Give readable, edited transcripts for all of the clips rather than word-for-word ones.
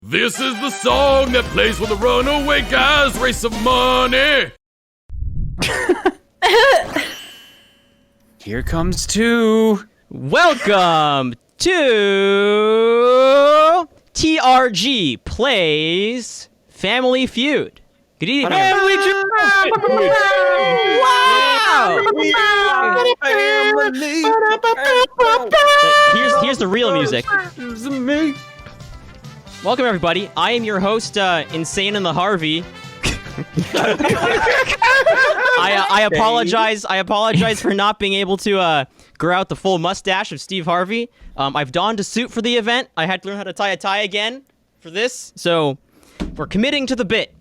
This is the song that plays when the runaway guys raise some money. Here comes two. Welcome to TRG Plays Family Feud. Good evening. Family Feud. Wow! Here's the real music. Welcome everybody. I am your host, Insane in the Harvey. I apologize. I apologize for not being able to grow out the full mustache of Steve Harvey. I've donned a suit for the event. I had to learn how to tie a tie again for this, so we're committing to the bit.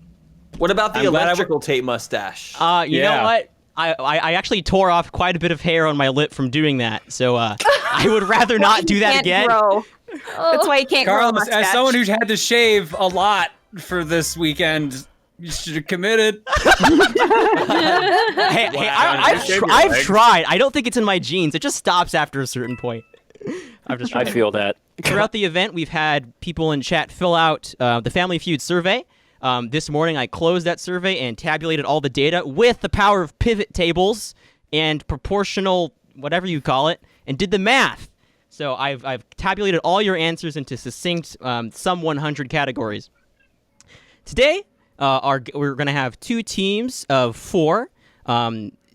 What about the electrical tape mustache? You know what? I actually tore off quite a bit of hair on my lip from doing that, so I would rather not do that again. Grow. That's why you can't grow a Carlos, mustache. as someone who's had to shave a lot for this weekend, you should have committed. I've tried. I don't think it's in my genes. It just stops after a certain point. I feel that. Throughout the event, we've had people in chat fill out the Family Feud survey. This morning, I closed that survey and tabulated all the data with the power of pivot tables and proportional, whatever you call it, and did the math. So I've tabulated all your answers into succinct, some 100 categories. Today, we're going to have two teams of 4.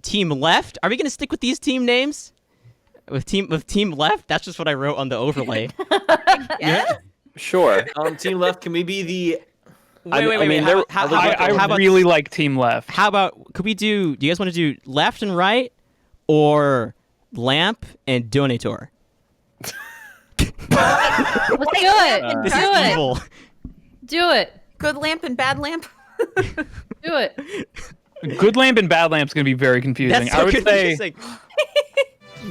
Team left. Are we going to stick with these team names? With team left? That's just what I wrote on the overlay. Yeah. Sure. Team left, can we be the... Wait. I really like Team Left. How about, do you guys want to do left and right, or lamp and Dona'tor? Let's do it. This is evil. Do it. Good lamp and bad lamp. Do it. Good Lamp and Bad Lamp's going to be very confusing. That's so I would confusing.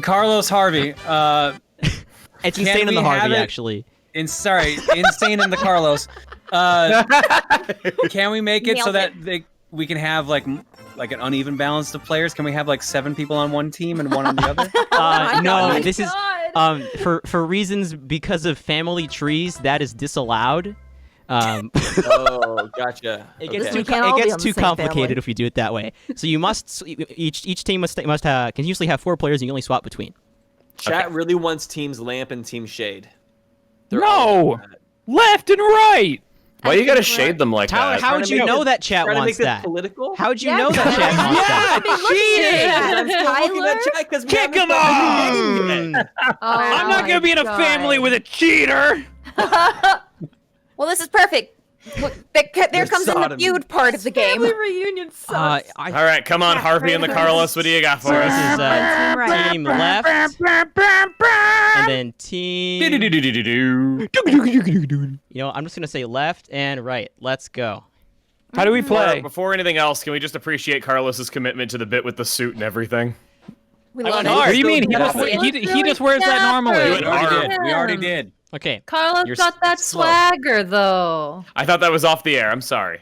Carlos Harvey. It's Insane in the Harvey, actually. Insane in the Carlos. Can we make it so that we can have like an uneven balance of players? Can we have like 7 people on one team and 1 on the other? No, this is for reasons because of family trees that is disallowed. Oh, gotcha. It gets Okay. too complicated if we do it that way. So you must each team can usually have 4 players and you can only swap between. Chat really wants Teams Lamp and Team Shade. No! Left and right! Why you gotta shade them like Tyler, that? how would you know that chat Trying to wants make that? this political? How'd you know that chat wants that? I'm still looking at chat because Kick him off! I'm not going to be in a family with a cheater! Well, this is perfect. There comes in the feud part of the game. Family reunion sucks. All right, come on, Harvey and the Carlos. What do you got for This us? is team left, and then team. I'm just gonna say left and right. Let's go. How do we play? Before anything else, can we just appreciate Carlos's commitment to the bit with the suit and everything? We love What do it. you mean? He just wears that normally. We already did. Okay. Carlos got that swagger though. I thought that was off the air. I'm sorry.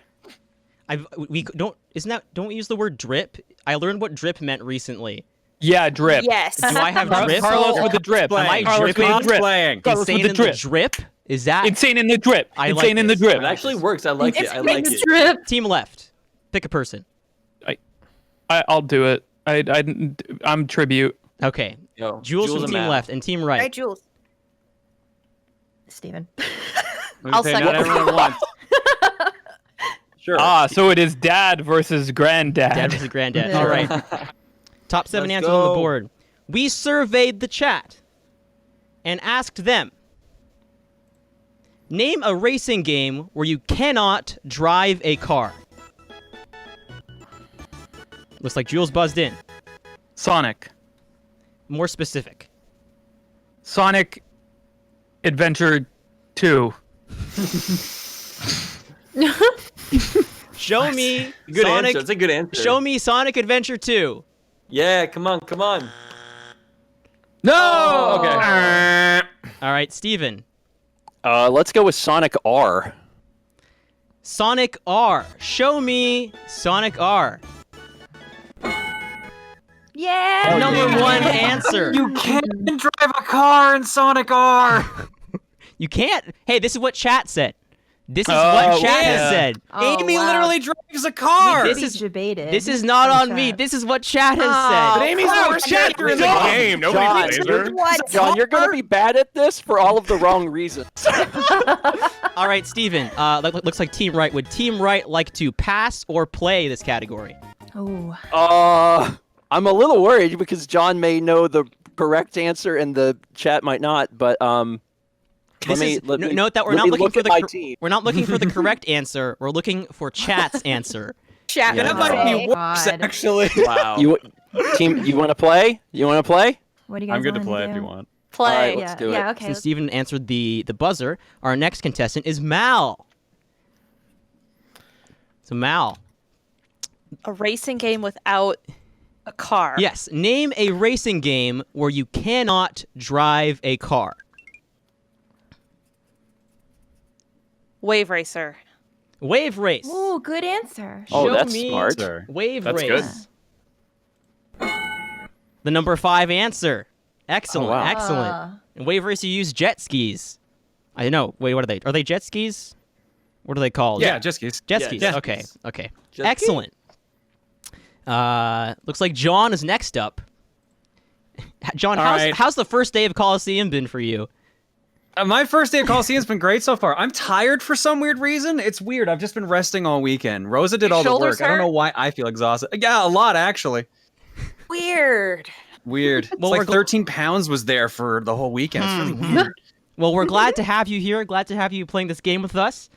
Don't we use the word drip? I learned what drip meant recently. Yeah, drip. Yes. Do I have drip? Carlos with the drip. Am I Carlos with the dripping? drip. Playing. Carlos Insane with the in the drip? Is that Insane in the drip. I like Insane in the this. drip. It actually works. I like it. I like it. Drip. team left? Pick a person. I'll do it. I'm tribute. Okay. Yo, Jules from and team Matt. left and team right. Right, Jules. Steven. I'll second. Not everyone at once. Sure. So it is dad versus granddad. Dad versus granddad. All right. Top 7 Let's answers on the go. board. We surveyed the chat and asked them, name a racing game where you cannot drive a car. Looks like Jules buzzed in. Sonic. More specific. Sonic Adventure 2. Show me Good Sonic. answer. It's a good answer. Show me Sonic Adventure 2. Yeah, come on, come on. No! Okay. All right, Steven. Let's go with Sonic R. Sonic R. Show me Sonic R. Yeah. Number 1 answer. You can't drive a car in Sonic R. You can't. Hey, this is what chat said. This is what chat has yeah. said. Amy literally drives a car. This is not on me. This is what chat has said. But Amy's the worst character in the game. Nobody plays her. John, you're going to be bad at this for all of the wrong reasons. All right, Steven. Looks like Team Right. Would Team Right like to pass or play this category? Oh. I'm a little worried because John may know the correct answer and the chat might not, but Note that we're not looking for the correct answer. We're looking for chat's answer. Chat. That might be worse, actually. Wow. You want to play? You want to play? What do you guys I'm good to wanna play do? if you want. Play. All right, let's do it. Yeah, okay. Since Steven answered the buzzer, our next contestant is Mal. So Mal. A racing game without a car. Yes, name a racing game where you cannot drive a car. Wave Racer. Wave Race. Ooh, good answer. Oh, Show that's me smart. Wave That's Race. good. The number 5 answer. Excellent, Oh, wow. excellent. In Wave Race, you use jet skis. I know. Wait, what are they? Are they jet skis? What are they called? Yeah, just skis. Jet Yeah, skis. jet Okay, skis. okay. Jet Excellent. Looks like John is next up. John, All right. how's the first day of Colosseum been for you? My first day at Colosseum's been great so far. I'm tired for some weird reason. It's weird. I've just been resting all weekend. Rosa did all the Shoulders work. I don't know hurt? why I feel exhausted. Yeah, a lot actually. Weird. Weird. It's Well, like we're gl- 13 pounds was there for the whole weekend. It's really weird. Well, we're glad to have you here. Glad to have you playing this game with us.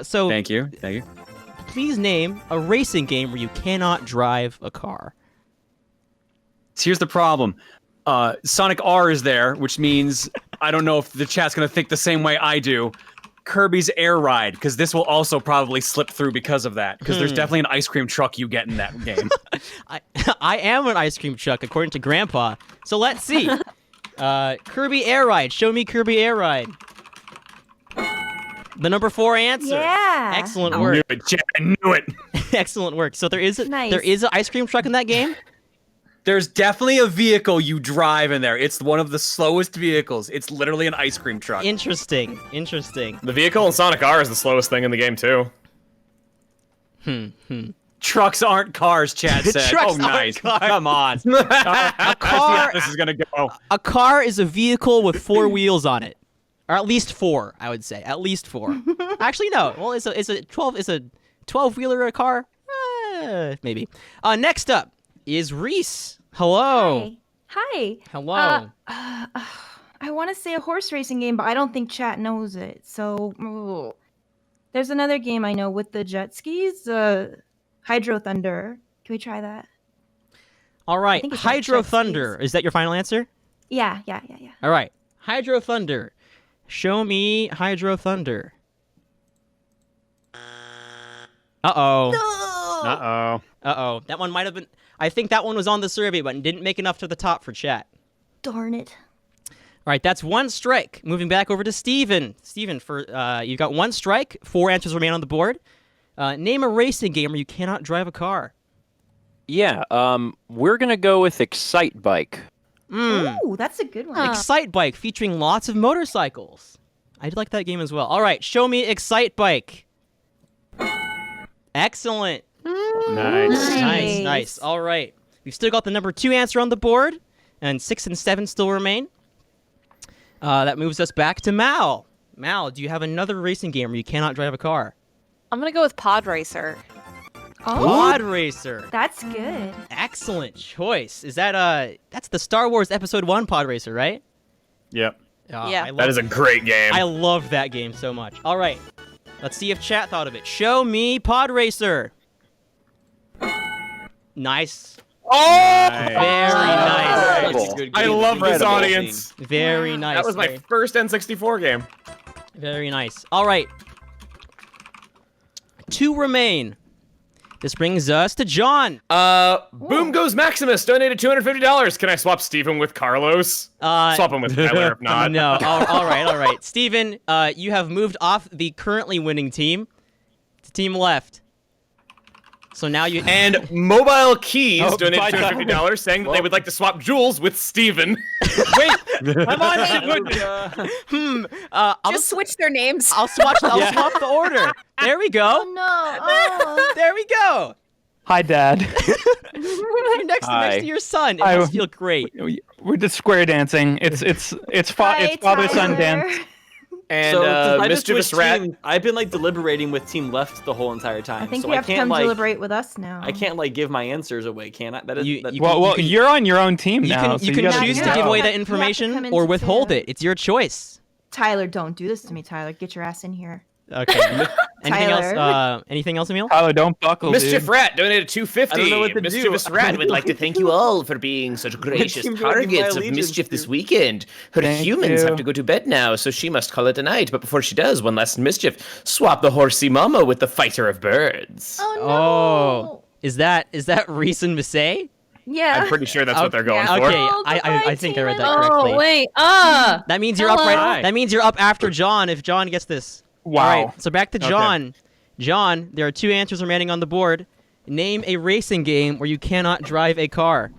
So Thank you. Thank you. please name a racing game where you cannot drive a car. So here's the problem. Sonic R is there, which means I don't know if the chat's going to think the same way I do. Kirby's Air Ride, because this will also probably slip through because of that. Because there's definitely an ice cream truck you get in that game. I am an ice cream truck, according to Grandpa. So let's see. Kirby Air Ride. Show me Kirby Air Ride. The number 4 answer. Yeah. Excellent I work. knew it, Chat. I knew it. Excellent work. So there is Nice. an ice cream truck in that game? There's definitely a vehicle you drive in there. It's one of the slowest vehicles. It's literally an ice cream truck. Interesting. Interesting. The vehicle in Sonic R is the slowest thing in the game, too. Trucks aren't cars, Chad said. Trucks Oh, aren't nice. cars. Come on. A car, This is gonna go. a car is a vehicle with 4 wheels on it. Or at least 4, I would say. At least 4. Actually, no. Well, is a 12-wheeler a car? Maybe. Next up is Reese. Hello. Hi. Hello. I want to say a horse racing game, but I don't think chat knows it. So there's another game I know with the jet skis. Hydro Thunder. Can we try that? All right. think it's like Hydro jet Thunder. skis. Is that your final answer? Yeah. All right. Hydro Thunder. Show me Hydro Thunder. Uh-oh. Uh-oh. Uh-oh. That one might have been... I think that one was on the survey, but didn't make enough to the top for chat. Darn it. All right, that's 1 strike. Moving back over to Steven. Steven, you've got 1 strike. 4 answers remain on the board. Name a racing game where you cannot drive a car. Yeah, we're going to go with Excite Bike. Ooh, that's a good one. Excite Bike, featuring lots of motorcycles. I like that game as well. All right, show me Excite Bike. Excellent. Nice. All right. We've still got the number 2 answer on the board, and 6 and 7 still remain. That moves us back to Mal. Mal, do you have another racing game where you cannot drive a car? I'm gonna go with Pod Racer. Pod Racer. That's good. Excellent choice. Is that that's the Star Wars Episode 1 Pod Racer, right? Yep. Yeah. I love That is a great game. I love that game so much. All right. Let's see if chat thought of it. Show me Pod Racer. Nice. Oh! Very nice. Incredible. I love this Incredible. audience. Very nice. That was my first N64 game. Very nice. All right. 2 remain. This brings us to John. Boom goes Maximus, donated $250. Can I swap Steven with Carlos? Swap him with Tyler if not. No. All right. Steven, you have moved off the currently winning team to team left. So now you And Mobile Keys donated bye, $250 saying that they would like to swap Jules with Steven. Wait, I'm on. I'll Just switch their names. I'll swap the order. There we go. Oh no. Oh. There we go. Hi, Dad. You're next Hi. to your son. It must feel great. We're just square dancing. It's Hi, father-son Tyler. dance. And So, since I just Mischievous switched Rat. team, I've been like deliberating with Team Left the whole entire time. I think so you have I to can't come like deliberate with us now. I can't like give my answers away, can I? That is You- that, you Well, can- you're on your own team You now. can so you can gotta choose do to give that. away that You have to information come or into withhold two. it. It's your choice. Tyler, don't do this to me, Tyler. Get your ass in here. Okay. Anything else? Tyler. Anything else, Emil? Tyler, don't buckle, Mischief dude. Rat donated $250. I don't know what to do. Mischievous Rat would like to thank you all for being such gracious team do I give my targets of allegiance mischief to? this weekend. Her Thank humans you. have to go to bed now, so she must call it a night. But before she does, one last mischief. Swap the horsey mama with the fighter of birds. Oh no. Oh, is that Reese and Massey? Yeah. I'm pretty sure that's what they're going Okay, for. I think I read that Oh, correctly. wait. That means you're up Hello. right. That means you're up after John if John gets this. Wow. All right, so back to John. John, there are 2 answers remaining on the board. Name a racing game where you cannot drive a car.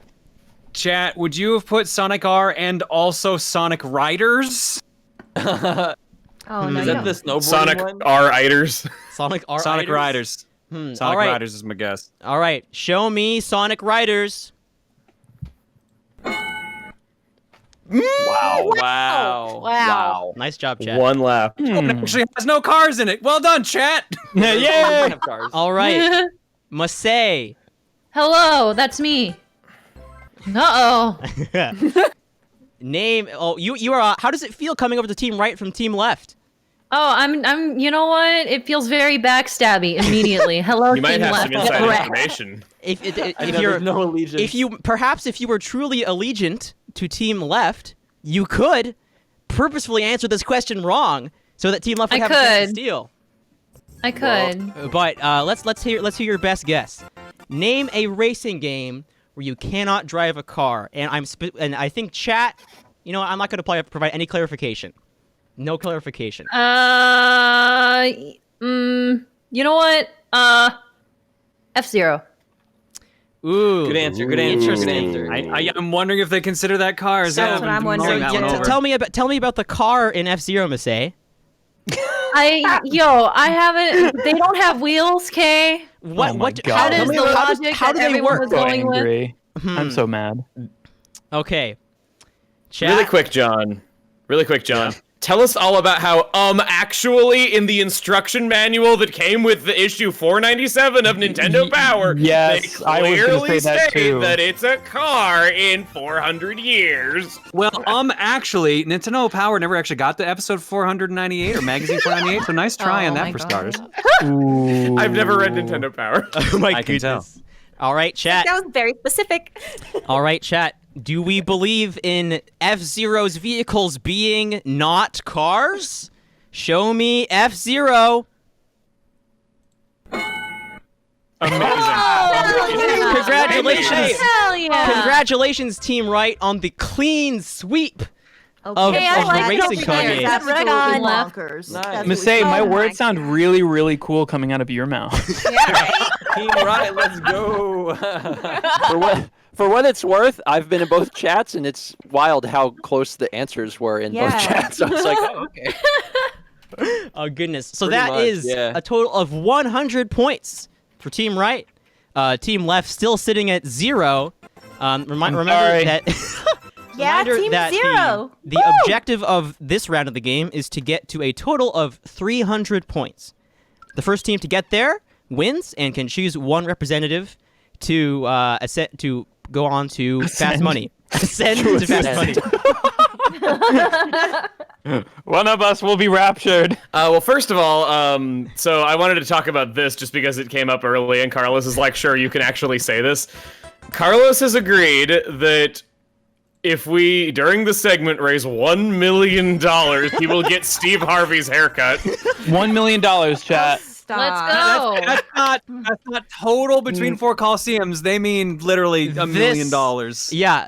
Chat, would you have put Sonic R and also Sonic Riders? Oh no. is you that don't. the snowboarding Sonic one? R-iders. Sonic R. Sonic Riders. All Sonic right. Riders is my guess. All right, show me Sonic Riders. Wow. Wow. Nice job, Chad. One left. It actually has no cars in it. Well done, chat. Yay! Have cars. All right, Massey. Hello, that's me. Uh-oh. Name. Oh, you are. How does it feel coming over to Team Right from Team Left? Oh, I'm. You know what? It feels very backstabby immediately. Hello, You might Team have Left. some Get inside wrecked. information. If know you're there's no allegiance. if you were truly allegiant to Team Left, you could purposefully answer this question wrong so that Team Left would I have a chance to could. steal. I could. But let's hear your best guess. Name a racing game where you cannot drive a car. And I think chat. You know, I'm not going to provide any clarification. No clarification. You know what? F-Zero. Ooh. Good answer. Good answer. Good Interesting. answer. I'm wondering if they consider that cars. So- Yeah, That's what I'm been wondering. mulling that Yeah, one over. tell me about the car in F-Zero, Massey. I haven't. They don't have wheels, Kay. What? Oh my what? God. How, That is does- the how does- logic how do that they everyone work? was So going with. angry. I'm so mad. Okay. Chat. Really quick, John. Tell us all about how, actually, in the instruction manual that came with the issue 497 of Nintendo Power, yes, they I was gonna clearly say that too. that it's a car in 400 years. Well, actually, Nintendo Power never actually got to episode 498 or magazine 498, so nice try on that my for God. starters. Ooh. I've never read Nintendo Power. Oh my I can tell. goodness. All right, chat. That was very specific. All right, chat. Do we believe in F-Zero's vehicles being not cars? Show me F-Zero. Amazing. Congratulations. Hell yeah. Congratulations, Team Right, on the clean sweep of, Okay, I of like the that racing we car did game. that. Absolutely Right on. bonkers. Nice. That's Miss what A, we- my Oh words my sound really, really cool coming out of your mouth. Team Right, let's go. For what it's worth, I've been in both chats, and it's wild how close the answers were in both Yeah. chats. I was like, oh, okay. Oh, goodness. So Pretty that much, is yeah. a total of 100 points for Team Right. Team Left still sitting at 0. Remember sorry. that... Yeah, Reminder Team that Zero. The objective of this round of the game is to get to a total of 300 points. The first team to get there wins and can choose one representative to go on to Fast Money. Ascend to Fast Money. One of us will be raptured. Well, first of all, so I wanted to talk about this just because it came up early, and Carlos is like, sure, you can actually say this. Carlos has agreed that if we, during the segment, raise $1 million, he will get Steve Harvey's haircut. $1 million, chat. Stop. Let's go. That's not total between 4 Colosseums. They mean literally $1 million. Yeah,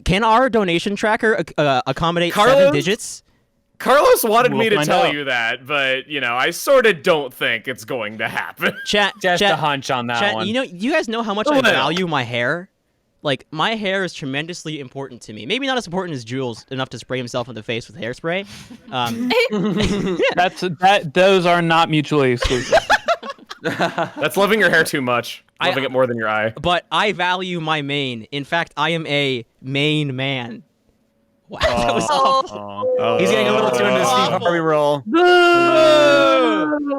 can our donation tracker accommodate Carlos? 7 digits? Carlos wanted We'll me to find tell out. you that, but I sort of don't think it's going to happen. Chat, Just chat, a hunch on that chat, one. you guys know how much A I little. value my hair? Like, my hair is tremendously important to me. Maybe not as important as Jules, enough to spray himself in the face with hairspray. Those are not mutually exclusive. That's loving your hair too much. Loving it more than your eye. But I value my mane. In fact, I am a mane man. Wow, that was awful. He's getting a little too into the Steve Harvey role.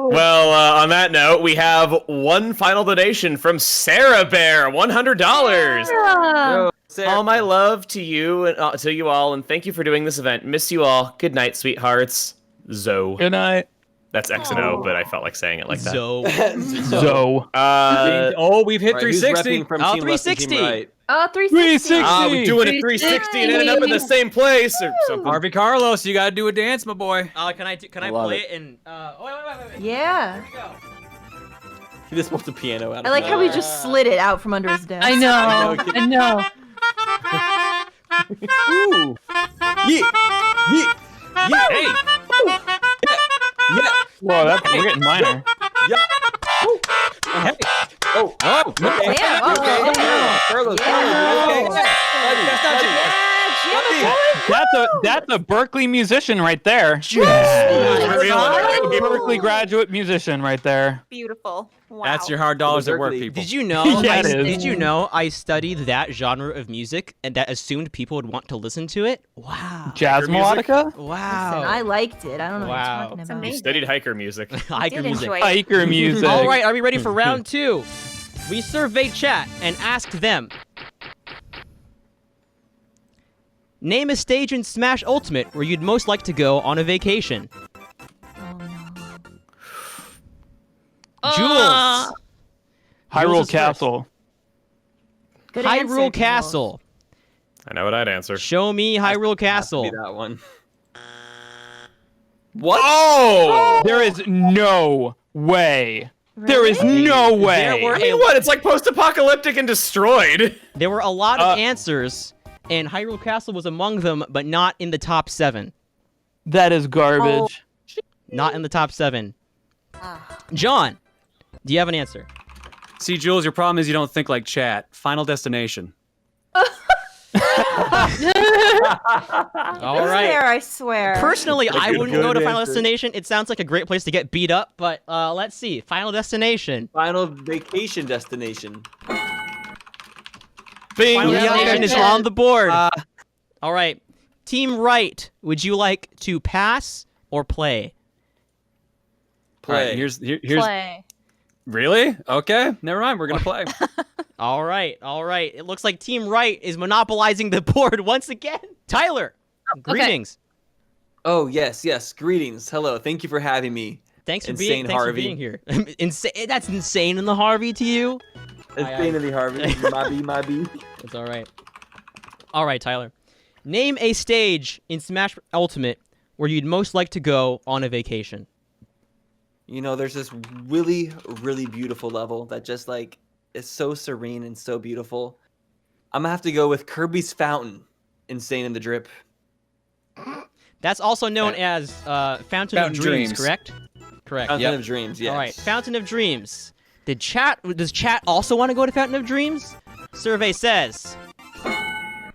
Well, on that note, we have one final donation from Sarah Bear, $100. All my love to you and to you all, and thank you for doing this event. Miss you all. Good night, sweethearts. Zoe. Good night. That's X and O, but I felt like saying it like that. Zoe. We've hit All right, who's 360. repping from Oh, Team Left and 360. Team Right? Oh, 360. We're doing a 360 and ended up in the same place or something. Harvey Carlos, you gotta do a dance, my boy. Can I love play it. it and wait. Yeah. He just pulled the piano out. I like how he just slid it out from under his desk. I know. I know. Ooh. Yeah. Hey, Whoa, we're getting minor. Yeah. hey. Oh. Oh, Okay. Damn, oh, Okay. yeah. Carlos. Yeah. That's a Berkeley musician right there. Berkeley graduate musician right there. Beautiful. Wow. That's your hard dollars at work, people. Did you know? Yeah, it is. Did you know I studied that genre of music and that assumed people would want to listen to it? Wow. Jazz melodica? Wow. Listen, I liked it. I don't know what Wow. you're talking about. You studied hiker music. Hiker Did music. enjoy it. Hiker music. All right, are we ready for round 2? We surveyed chat and asked them. Name a stage in Smash Ultimate where you'd most like to go on a vacation. Jules. Hyrule is Castle. Good answer, Hyrule Jules. Castle. I know what I'd answer. Show me Hyrule Castle. Be that one. What? Oh! There is no way. There is no way. There were I mean, what? It's like post-apocalyptic and destroyed. There were a lot of answers, and Hyrule Castle was among them, but not in the top 7. That is garbage. Not in the top 7. John, do you have an answer? See, Jules, your problem is you don't think like chat. Final Destination. All It's right. there, I swear. Personally, I wouldn't go to Final answer. Destination. It sounds like a great place to get beat up, but let's see. Final Destination. Final vacation destination. Bing! Final Yeah, Destination is okay. on the board. All right. Team Right, would you like to pass or play? All right, Play. here's Play. really? Okay, never mind. We're gonna play. All right. It looks like Team Right is monopolizing the board once again. Tyler, greetings. Oh, yes. Greetings. Hello. Thank you for having me. Thanks for Insane being Harvey. here. That's insane in the Harvey to you. It's pain in the Harvey. My B. That's all right. All right, Tyler. Name a stage in Smash Ultimate where you'd most like to go on a vacation. You know, there's this really, really beautiful level that just like is so serene and so beautiful. I'm gonna have to go with Kirby's Fountain, Insane in the Drip. That's also known as Fountain of Dreams, correct? Correct. Fountain of Dreams, yes. All right, Fountain of Dreams. Does chat also want to go to Fountain of Dreams? Survey says,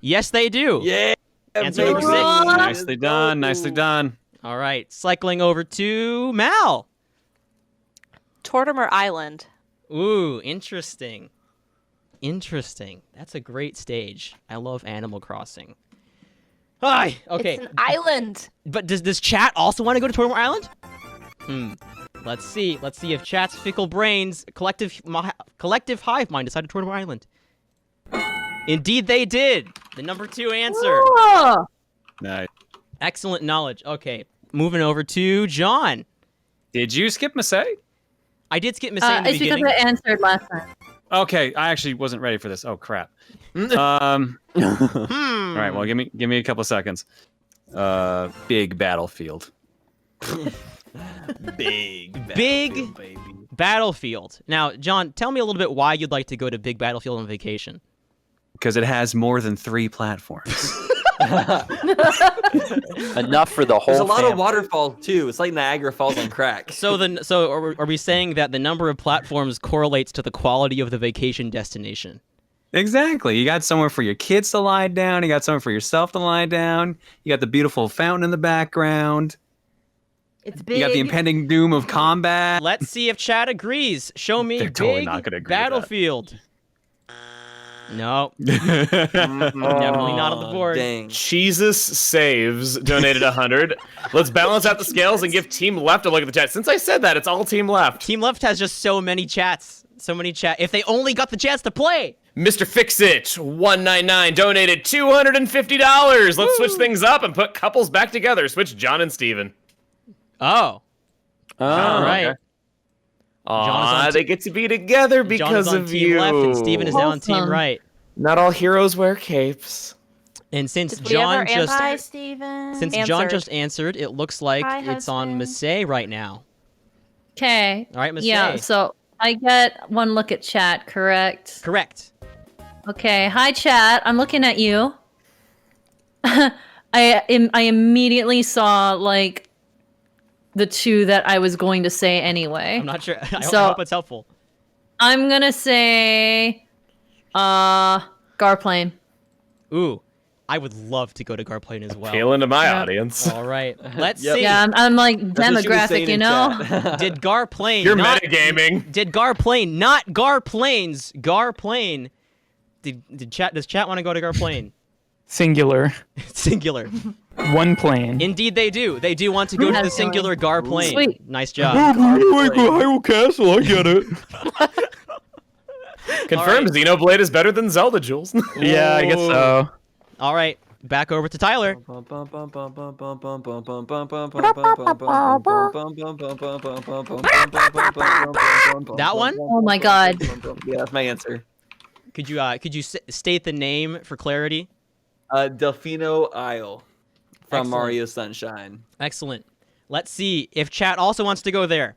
yes, they do. Yeah. Answer baby. number 6. Nicely done. Nicely done. All right, cycling over to Mal. Tortimer Island. Ooh, interesting. That's a great stage. I love Animal Crossing. Hi. Okay. It's an island. But does chat also want to go to Tortimer Island? Let's see. Let's see if chat's fickle brains, collective hive mind decided Tortimer Island. Indeed, they did. The number 2 answer. Nice. Excellent knowledge. Okay, moving over to John. Did you skip Massey? I did skip Missy in the It's because beginning. I answered last time. Okay, I actually wasn't ready for this. Oh crap. All right, well, give me a couple seconds. Big battlefield. Big Battlefield. Now, John, tell me a little bit why you'd like to go to Big Battlefield on vacation. Because it has more than 3 platforms. Enough for the whole There's a lot family. of waterfalls too. It's like Niagara Falls on crack. So are we saying that the number of platforms correlates to the quality of the vacation destination? Exactly. You got somewhere for your kids to lie down. You got somewhere for yourself to lie down. You got the beautiful fountain in the background. It's big. You got the impending doom of combat. Let's see if Chad agrees. Show me They're big totally not gonna agree with that. battlefield. No. Definitely not on the board. Dang. Jesus Saves donated 100. Let's balance out the scales and give Team Left a look at the chat. Since I said that, it's all Team Left. Team Left has just so many chats. If they only got the chance to play. Mr. Fixit 199 donated $250. Let's switch things up and put couples back together. Switch John and Steven. Oh. All right. Okay. Aw, they get to be together John is because on of team you. left and Steven is now on team Wholesome. right. Not all heroes wear capes. And since Did we ever John just Hi, Steven. John just answered, it looks like Hi, it's on husband. Massey right now. Okay. All right, Massey. Yeah, so I get one look at chat, correct? Correct. Okay. Hi, chat. I'm looking at you. I immediately saw like the two that I was going to say anyway. I'm not sure. I So- hope it's helpful. I'm gonna say, Garplane. Ooh, I would love to go to Garplane as well. Appealing to my Yeah. audience. All right, let's Yep. see. Yeah, I'm like That's what she was demographic, saying you in know. chat. Did Garplane You're not? metagaming. Did Garplane not Garplanes? Garplane. Does chat want to go to Garplane? Singular. Singular. One plane. Indeed, they do. They do want to go to the Definitely. singular Garplane. Sweet. Nice job. Hyrule Castle, I get it. Confirmed, Xenoblade is better than Zelda, Jules. Yeah, I guess so. All right, back over to Tyler. That one? Oh my god. Yeah, that's my answer. Could you state the name for clarity? Delfino Isle from Excellent. Mario Sunshine. Excellent. Let's see if chat also wants to go there.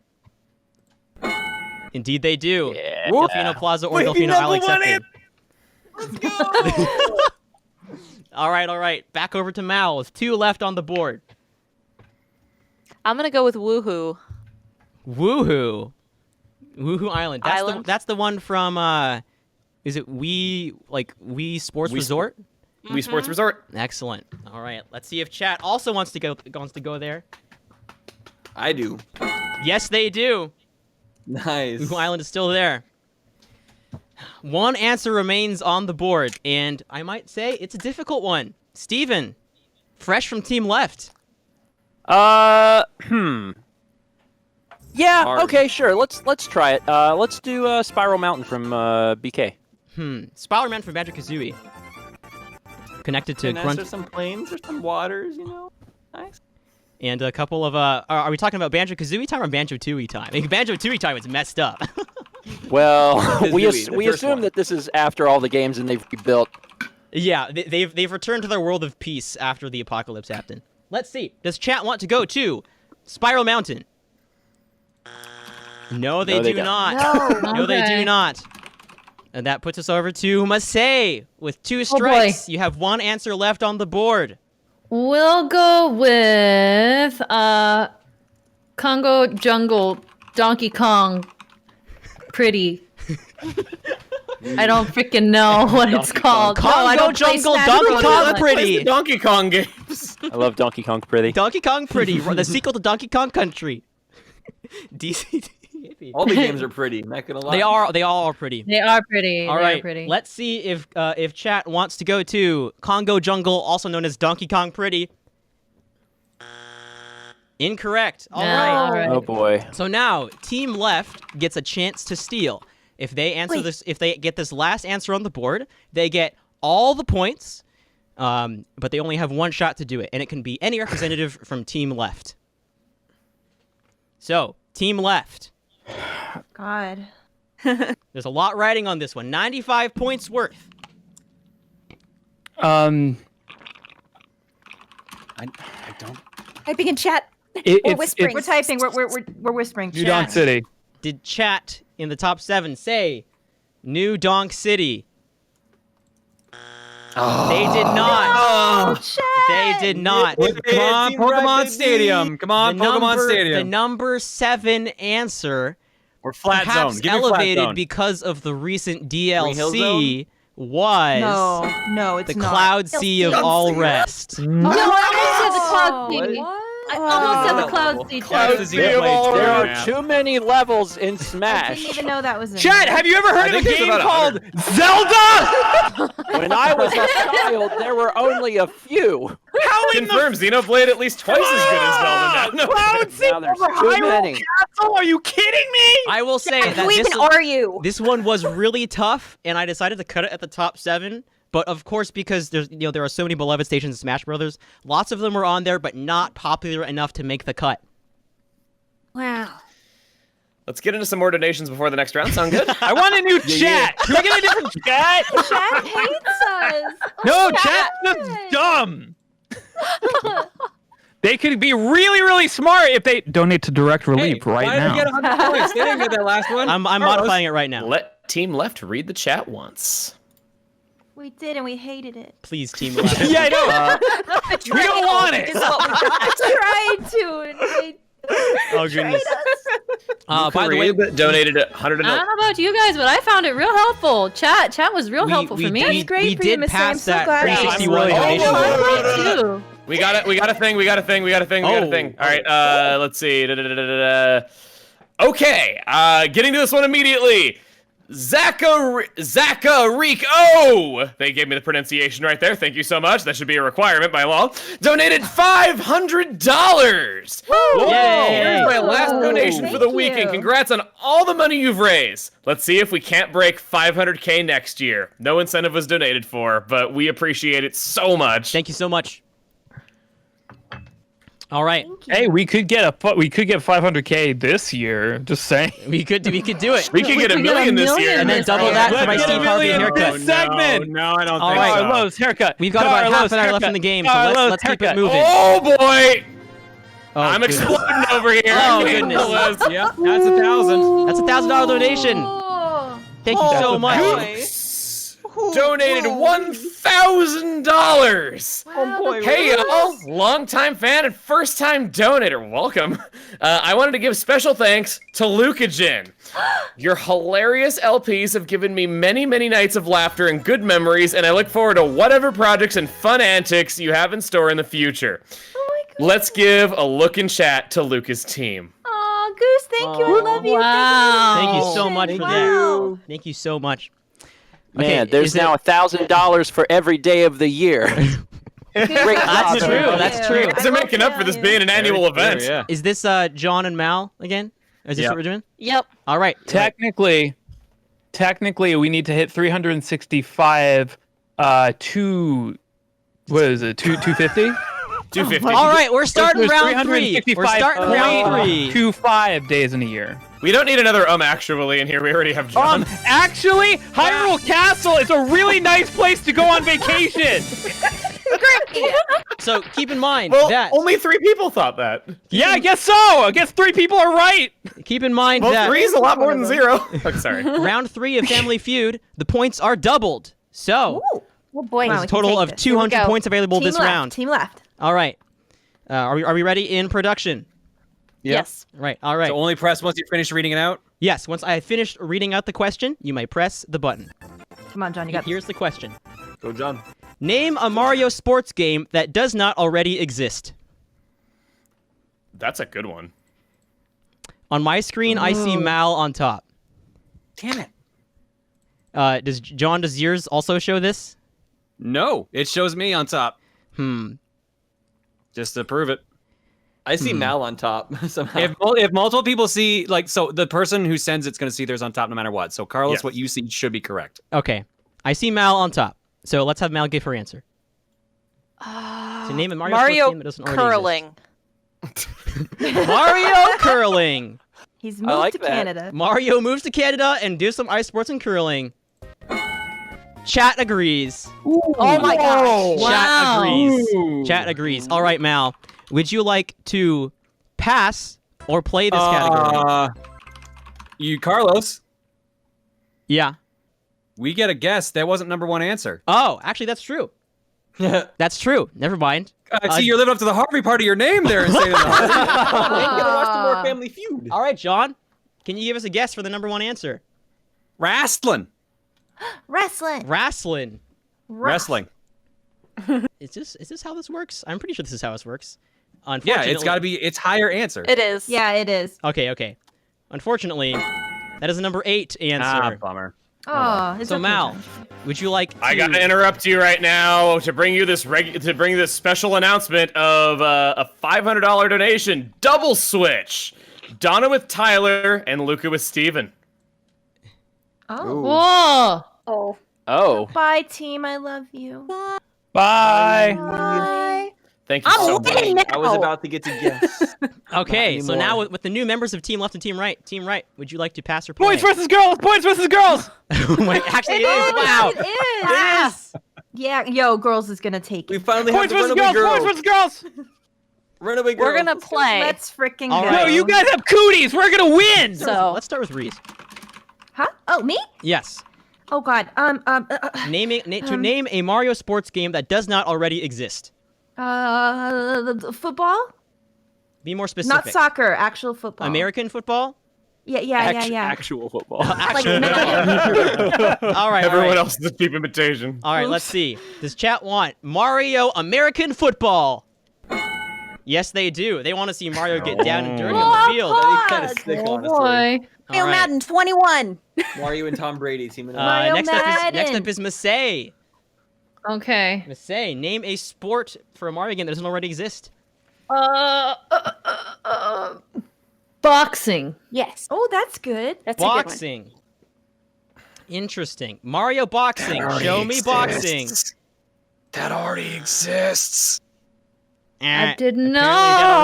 Indeed, they do. Yeah. Delfino Plaza or Delfino Isle accepted. Let's go! All right. Back over to Mal with 2 left on the board. I'm gonna go with Woohoo. Woohoo Island. Island? That's the one from is it Wii Sports Wii Resort? Wii Sports Resort. Excellent. All right. Let's see if chat also wants to go there. I do. Yes, they do. Nice. Woohoo Island is still there. One answer remains on the board, and I might say it's a difficult one. Steven, fresh from Team Left. Yeah. Hard. Okay. Sure. Let's try it. Let's do Spiral Mountain from BK. Spiral Man from Banjo-Kazooie. Connected to Nice. Grunt There's some plains, there's some waters, you know. Nice. and a couple of are we talking about Banjo-Kazooie time or Banjo-Tooie time? I think Banjo-Tooie time is messed up. Well, we Kazooie, the we first assume one. that this is after all the games and they've rebuilt. Yeah, they've returned to their world of peace after the apocalypse happened. Let's see. Does chat want to go to Spiral Mountain? No, they No, they do don't. not. No. No, they do Okay. not. And that puts us over to Massey with 2 boy. strikes. You have 1 answer left on the board. We'll go with Congo Jungle Donkey Kong Pretty. I don't freaking know what it's called. No, I Congo don't play Jungle Smash Donkey Bros. Kong But- Pretty. Donkey Kong games. I love Donkey Kong Pretty. Donkey Kong Pretty, the sequel to Donkey Kong Country. DC. All the games are pretty, not gonna lie. They all are pretty. They are pretty. All they right, are pretty. let's see if chat wants to go to Congo Jungle, also known as Donkey Kong Pretty. Incorrect. All No. right. All right. Oh boy. So now Team Left gets a chance to steal. If they answer this, if they get this last answer on the board, they get all the points. But they only have 1 shot to do it, and it can be any representative from Team Left. So Team Left. God. There's a lot riding on this one. 95 points worth. I don't. Typing in chat. It's whispering. We're typing. We're whispering. New Donk Chat. City. Did chat in the top 7 say New Donk City? They did not. They did not. Come on, Pokemon Stadium. Come on, Pokemon The Stadium. number 7 answer, Or flat perhaps zone. Give me flat elevated zone. because of the recent Hill DLC, was No, it's the not. Cloud Sea of All Rest. No, I almost said the Cloud Sea. What? I almost said the Oh. Cloud Sea. Cloud too. Sea There There Yeah. are too many levels in I Smash. didn't even know that was in Chat, there. have you ever heard of a think there's game about called Zelda? When I was a child, there were only a few. How in the Confirm Xenoblade at least twice as good as Zelda now. No. Cloud Sea Now there's over too Hyrule many. Castle? Are you kidding me? I will say that Who even are you? this one was really tough, and I decided to cut it at the top 7. But of course, because there are so many beloved stations in Smash Brothers, lots of them were on there, but not popular enough to make the cut. Wow. Let's get into some more donations before the next round. Sound good? I want a new chat. Can we get a different chat? Chat hates us. No, chat's just dumb. They could be really, really smart if they donate to Direct Relief Hey, right why did now. we get 100 points? They didn't get that last one. I'm modifying it right now. Let Team Left read the chat once. We did, and we hated it. Please, Team Left. Yeah, I know. We don't want it. I tried to, and they Oh, goodness. By the way, Kareeb donated 100 I don't know about you guys, but I found it real helpful. Chat was real helpful for me. We, great we for you, did Miss Sam. pass So that glad. 361 I'm really donation. happy. Me too. We got it. We got a thing. We got a thing. We got a thing. We got a thing. All right. Let's see. Okay. Getting to this one immediately. Zacharico. They gave me the pronunciation right there. Thank you so much. That should be a requirement by law. Donated $500. Whoa! Yay. Here's my last donation for the Thank week, and you. congrats on all the money you've raised. Let's see if we can't break 500K next year. No incentive was donated for, but we appreciate it so much. Thank you so much. All right, Hey, we could get 500K this year. Just saying. we could do it. We could get a could get a million this year. million And then this double year. that for Let's my get a Steve Harvey million haircut. this segment. No, I don't All think right. so. Carlos, haircut. We've got about half Carlos, an hour left haircut. in the game, so Carlos, let's keep it haircut. moving. Oh boy! Oh, I'm goodness. exploding over here. Oh, I can't goodness. handle this. Yeah, that's 1,000. That's a $1,000 donation. Thank you so much. Donated $1,000. Hey y'all, longtime fan and first time donator, welcome. I wanted to give special thanks to Lucagen. Your hilarious LPs have given me many, many nights of laughter and good memories, and I look forward to whatever projects and fun antics you have in store in the future. Let's give a look in chat to Luca's team. Aw, Goose, thank you. I love you. Wow. Thank you so much for that. Wow. Thank you so much. Man, Okay, there's is it- now $1,000 for every day of the year. Great That's job, true. everybody. That's true. Thanks for making up for this being an annual event. Yeah. Is this John and Mal again? Is this Yeah. what we're doing? Yep. All right. Technically, we need to hit 365. 250? 250. All right, we're starting There's round 3. We're starting round 3. 325 days in a year. We don't need another actually in here. We already have John. Actually, Hyrule Castle is a really nice place to go on vacation. So keep in mind Well, that only 3 people thought that. Yeah, I guess so. I guess 3 people are right. keep in mind Well, that 3 is a lot more than 0. Oh, sorry. round 3 of Family Feud, the points are doubled. So Oh boy. there's a total of 200 points available Team this left. round. Team left. All right. Are we ready in production? Yes. Right. All right. So only press once you finish reading it out. Yes. Once I have finished reading out the question, you may press the button. Come on, John, you got this. Here's the question. Go, John. Name a Mario sports game that does not already exist. That's a good one. On my screen, I see Mal on top. Damn it. Does yours also show this? No, it shows me on top. Hmm. Just to prove it. I see Mal on top somehow. If multiple people see, like, so the person who sends it's going to see theirs on top no matter what. So, Carlos, Yes. what you see should be correct. Okay. I see Mal on top. So let's have Mal give her answer. So name a Mario sports game that doesn't already curling. exist. Mario curling. He's I moved like to that. Canada. Mario moves to Canada and do some ice sports and curling. Chat agrees. Oh my gosh. Chat Wow. agrees. Chat agrees. All right, Mal. Would you like to pass or play this category? You, Carlos. Yeah. We get a guess. That wasn't number one answer. Oh, actually, that's true. That's true. Never mind. See, you're living up to the Harvey part of your name there and saying that. I'm gonna watch some more Family Feud. All right, John. Can you give us a guess for the number one answer? Wrestling. Wrestling. Wrestling. Wrestling. Is this how this works? I'm pretty sure this is how this works. Yeah, Unfortunately, it's got to be. It's higher answer. It is. Yeah, it is. Okay. Unfortunately, that is the number 8 answer. Bummer. Oh, it's So okay, Mal, John. would you like to... I gotta interrupt you right now to bring you this this special announcement of a $500 donation double switch. Donna with Tyler and Luca with Steven. Oh. Whoa. Oh. Oh. Bye, team. I love you. Bye. Bye. Thank you I'm so winning much. now. I was about to get to guess. Okay, Not so now anymore. with the new members of Team Left and Team Right, would you like to pass or play? Boys versus girls. Boys versus girls. Wait, actually, it is. Wow. It is. Yeah, yo, girls is gonna take We it. finally have Boys the versus Runaway girls. Boys Girls. versus girls. Runaway Girls. We're gonna play. Let's freaking All go. right. No, you guys have cooties. We're gonna win. So Let's start with Reese. Huh? Oh, me? Yes. Oh God. Name a Mario sports game that does not already exist. Football? Be more specific. Not soccer. Actual football. American football? Yeah. Actual football. Like, All right. Everyone else is a cheap imitation. All right, let's see. Does chat want Mario American football? Yes, they do. They want to see Mario get down and dirty on the field. Oh, Kind of sick, Oh honestly. boy. Mario All right. Madden 21. Mario and Tom Brady teaming up. Mario next Madden. up is Masay. Okay. Masay, name a sport for a Mario game that doesn't already exist. Boxing. Yes. oh, that's good. That's a good one. Boxing. Interesting. Mario boxing. Show me boxing. That already exists. I Apparently didn't that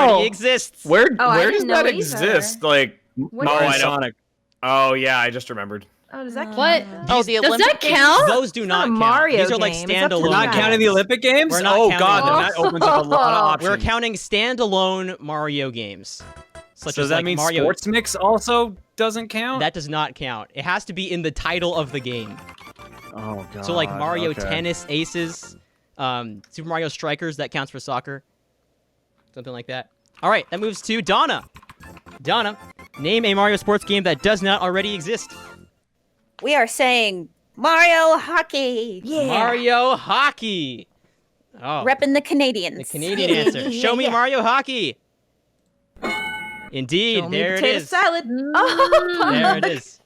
know. already exists. Where I where does didn't know that either. exist? Like, What oh, is- I don't. Sonic. Oh yeah, I just remembered. Oh, does that count? What? Oh, the Does Olympic that Games? count? Those do not not a count. Mario These are like game. It's up to standalone. you Not guys. counting the Olympic games? We're not Oh counting God, then those. that opens up a lot of options. We're counting standalone Mario games. Such So as does that like mean Mario. Sports Mix also doesn't count? That does not count. It has to be in the title of the game. Oh God. So like Mario okay. Tennis Aces, Super Mario Strikers, that counts for soccer. Something like that. All right, that moves to Donna. Donna, name a Mario sports game that does not already exist. We are saying Mario Hockey. Yeah. Mario Hockey. Oh, Repping the Canadians. the Canadian answer. Show me Mario Hockey. Indeed, Show me there it potato is. salad. Mm. Oh. There it is.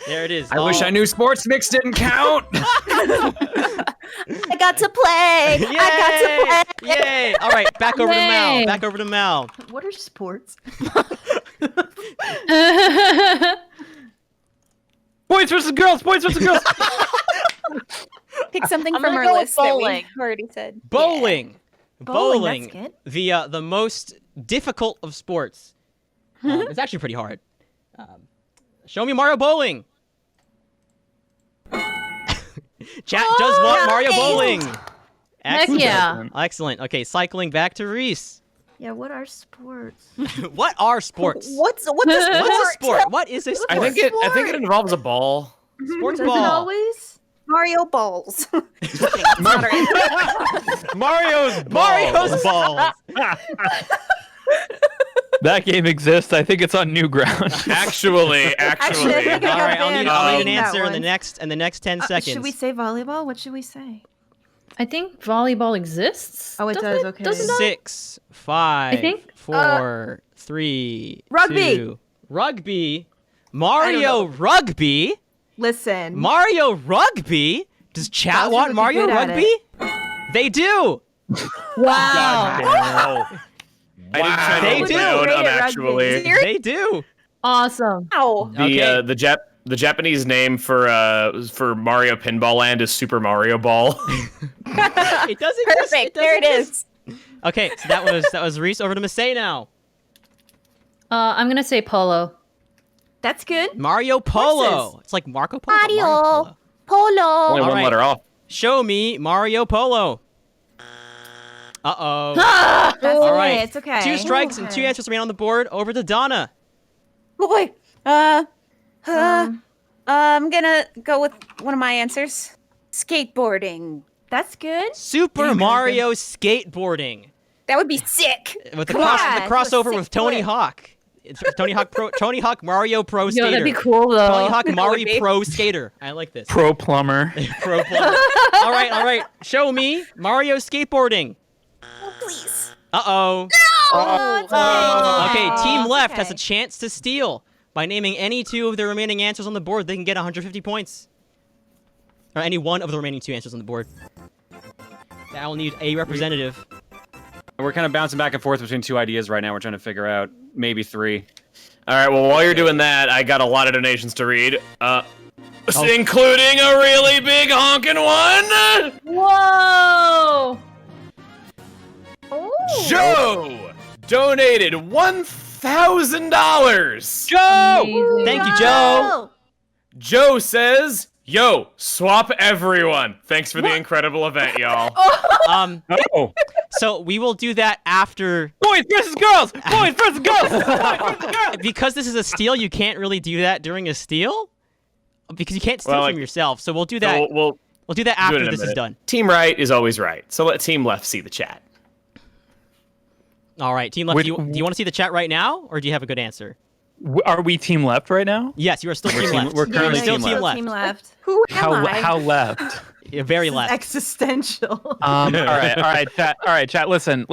There it is. I wish I knew Sports Mix didn't count. I got to play. Yay! I got to play. Yay! All right, back over to Mal. Yay. Back over to Mal. What are sports? Boys versus girls. Boys versus girls. Pick something I'm from gonna our go with list that we bowling. already said. Bowling. Bowling, that's good. The most difficult of sports. It's actually pretty hard. Show me Mario Bowling. Chat does want Mario nice. Bowling. Heck Excellent. yeah. Excellent. Okay, cycling back to Reese. Yeah, what are sports? What are sports? What's a What's a sport? sport? What is a sport? I think it involves a ball. Sports Does it ball. always? Mario balls. Mario's Mario's balls. That game exists. I think it's on Newground. Actually. Actually, I think All I right, got I'll need banned an that answer in the one. next 10 seconds. Should we say volleyball? What should we say? I think volleyball exists. Oh, it Doesn't does, okay. Doesn't it? 6, 5, think- 4, 3, Rugby. 2. Rugby. Mario Rugby. Listen. Mario Rugby. Does chat Bowser want would be Mario good at Rugby? They do. Wow. I didn't try They to do. my own Great at actually. rugby. They do. Awesome. Ow. The Japanese name for Mario Pinball Land is Super Mario Ball. It does exist. Perfect. does There it exist. is. Okay, so that was Reese. Over to Masay now. I'm gonna say polo. That's good. Mario Polo. Horses. It's like Marco Polo. but Mario. Polo. Polo. Only All one right. letter off. Show me Mario Polo. Uh-oh. That's All okay. right. It's okay. 2 strikes and 2 Okay. answers remain on the board. Over to Donna. Oh boy. I'm gonna go with one of my answers. Skateboarding. That's good. Super Mario skateboarding That would be sick. with the, Come on, the do a crossover sick with Tony flip. Hawk. It's Tony Hawk Mario Pro Skater. Yo, that'd be cool though. Tony Hawk That would Mario be. Pro Skater. I like this. Pro plumber. Pro plumber. All right. Show me Mario skateboarding. Oh, please. Uh-oh. Oh, it's okay. Okay, Team It's Left okay. has a chance to steal. By naming any two of the remaining answers on the board, they can get 150 points. Or any one of the remaining two answers on the board. I will need a representative. We're kind of bouncing back and forth between two ideas right now. We're trying to figure out maybe three. All right, well, while you're doing that, I got a lot of donations to read, including a really big honking one. Whoa! Joe donated $1,000. Joe! Amazing. Thank you, Joe. Joe says, "Yo, swap everyone. Thanks for the incredible event, y'all." Oh, So we will do that after. Boys versus girls. Boys versus girls. Because this is a steal, you can't really do that during a steal. Because you can't steal Well, from yourself. So we'll do that. So we'll We'll do that do it after in a this is minute. done. Team right is always right, so let Team Left see the chat. All right, Team Left, Wait, do you want to see the chat right now, or do you have a good answer? Are we team left right now? Yes, you are still Team Left. we're currently still Team Team Left. Left. Team Left. Who am I? How left? You're very This is left. existential. All right, chat. Listen.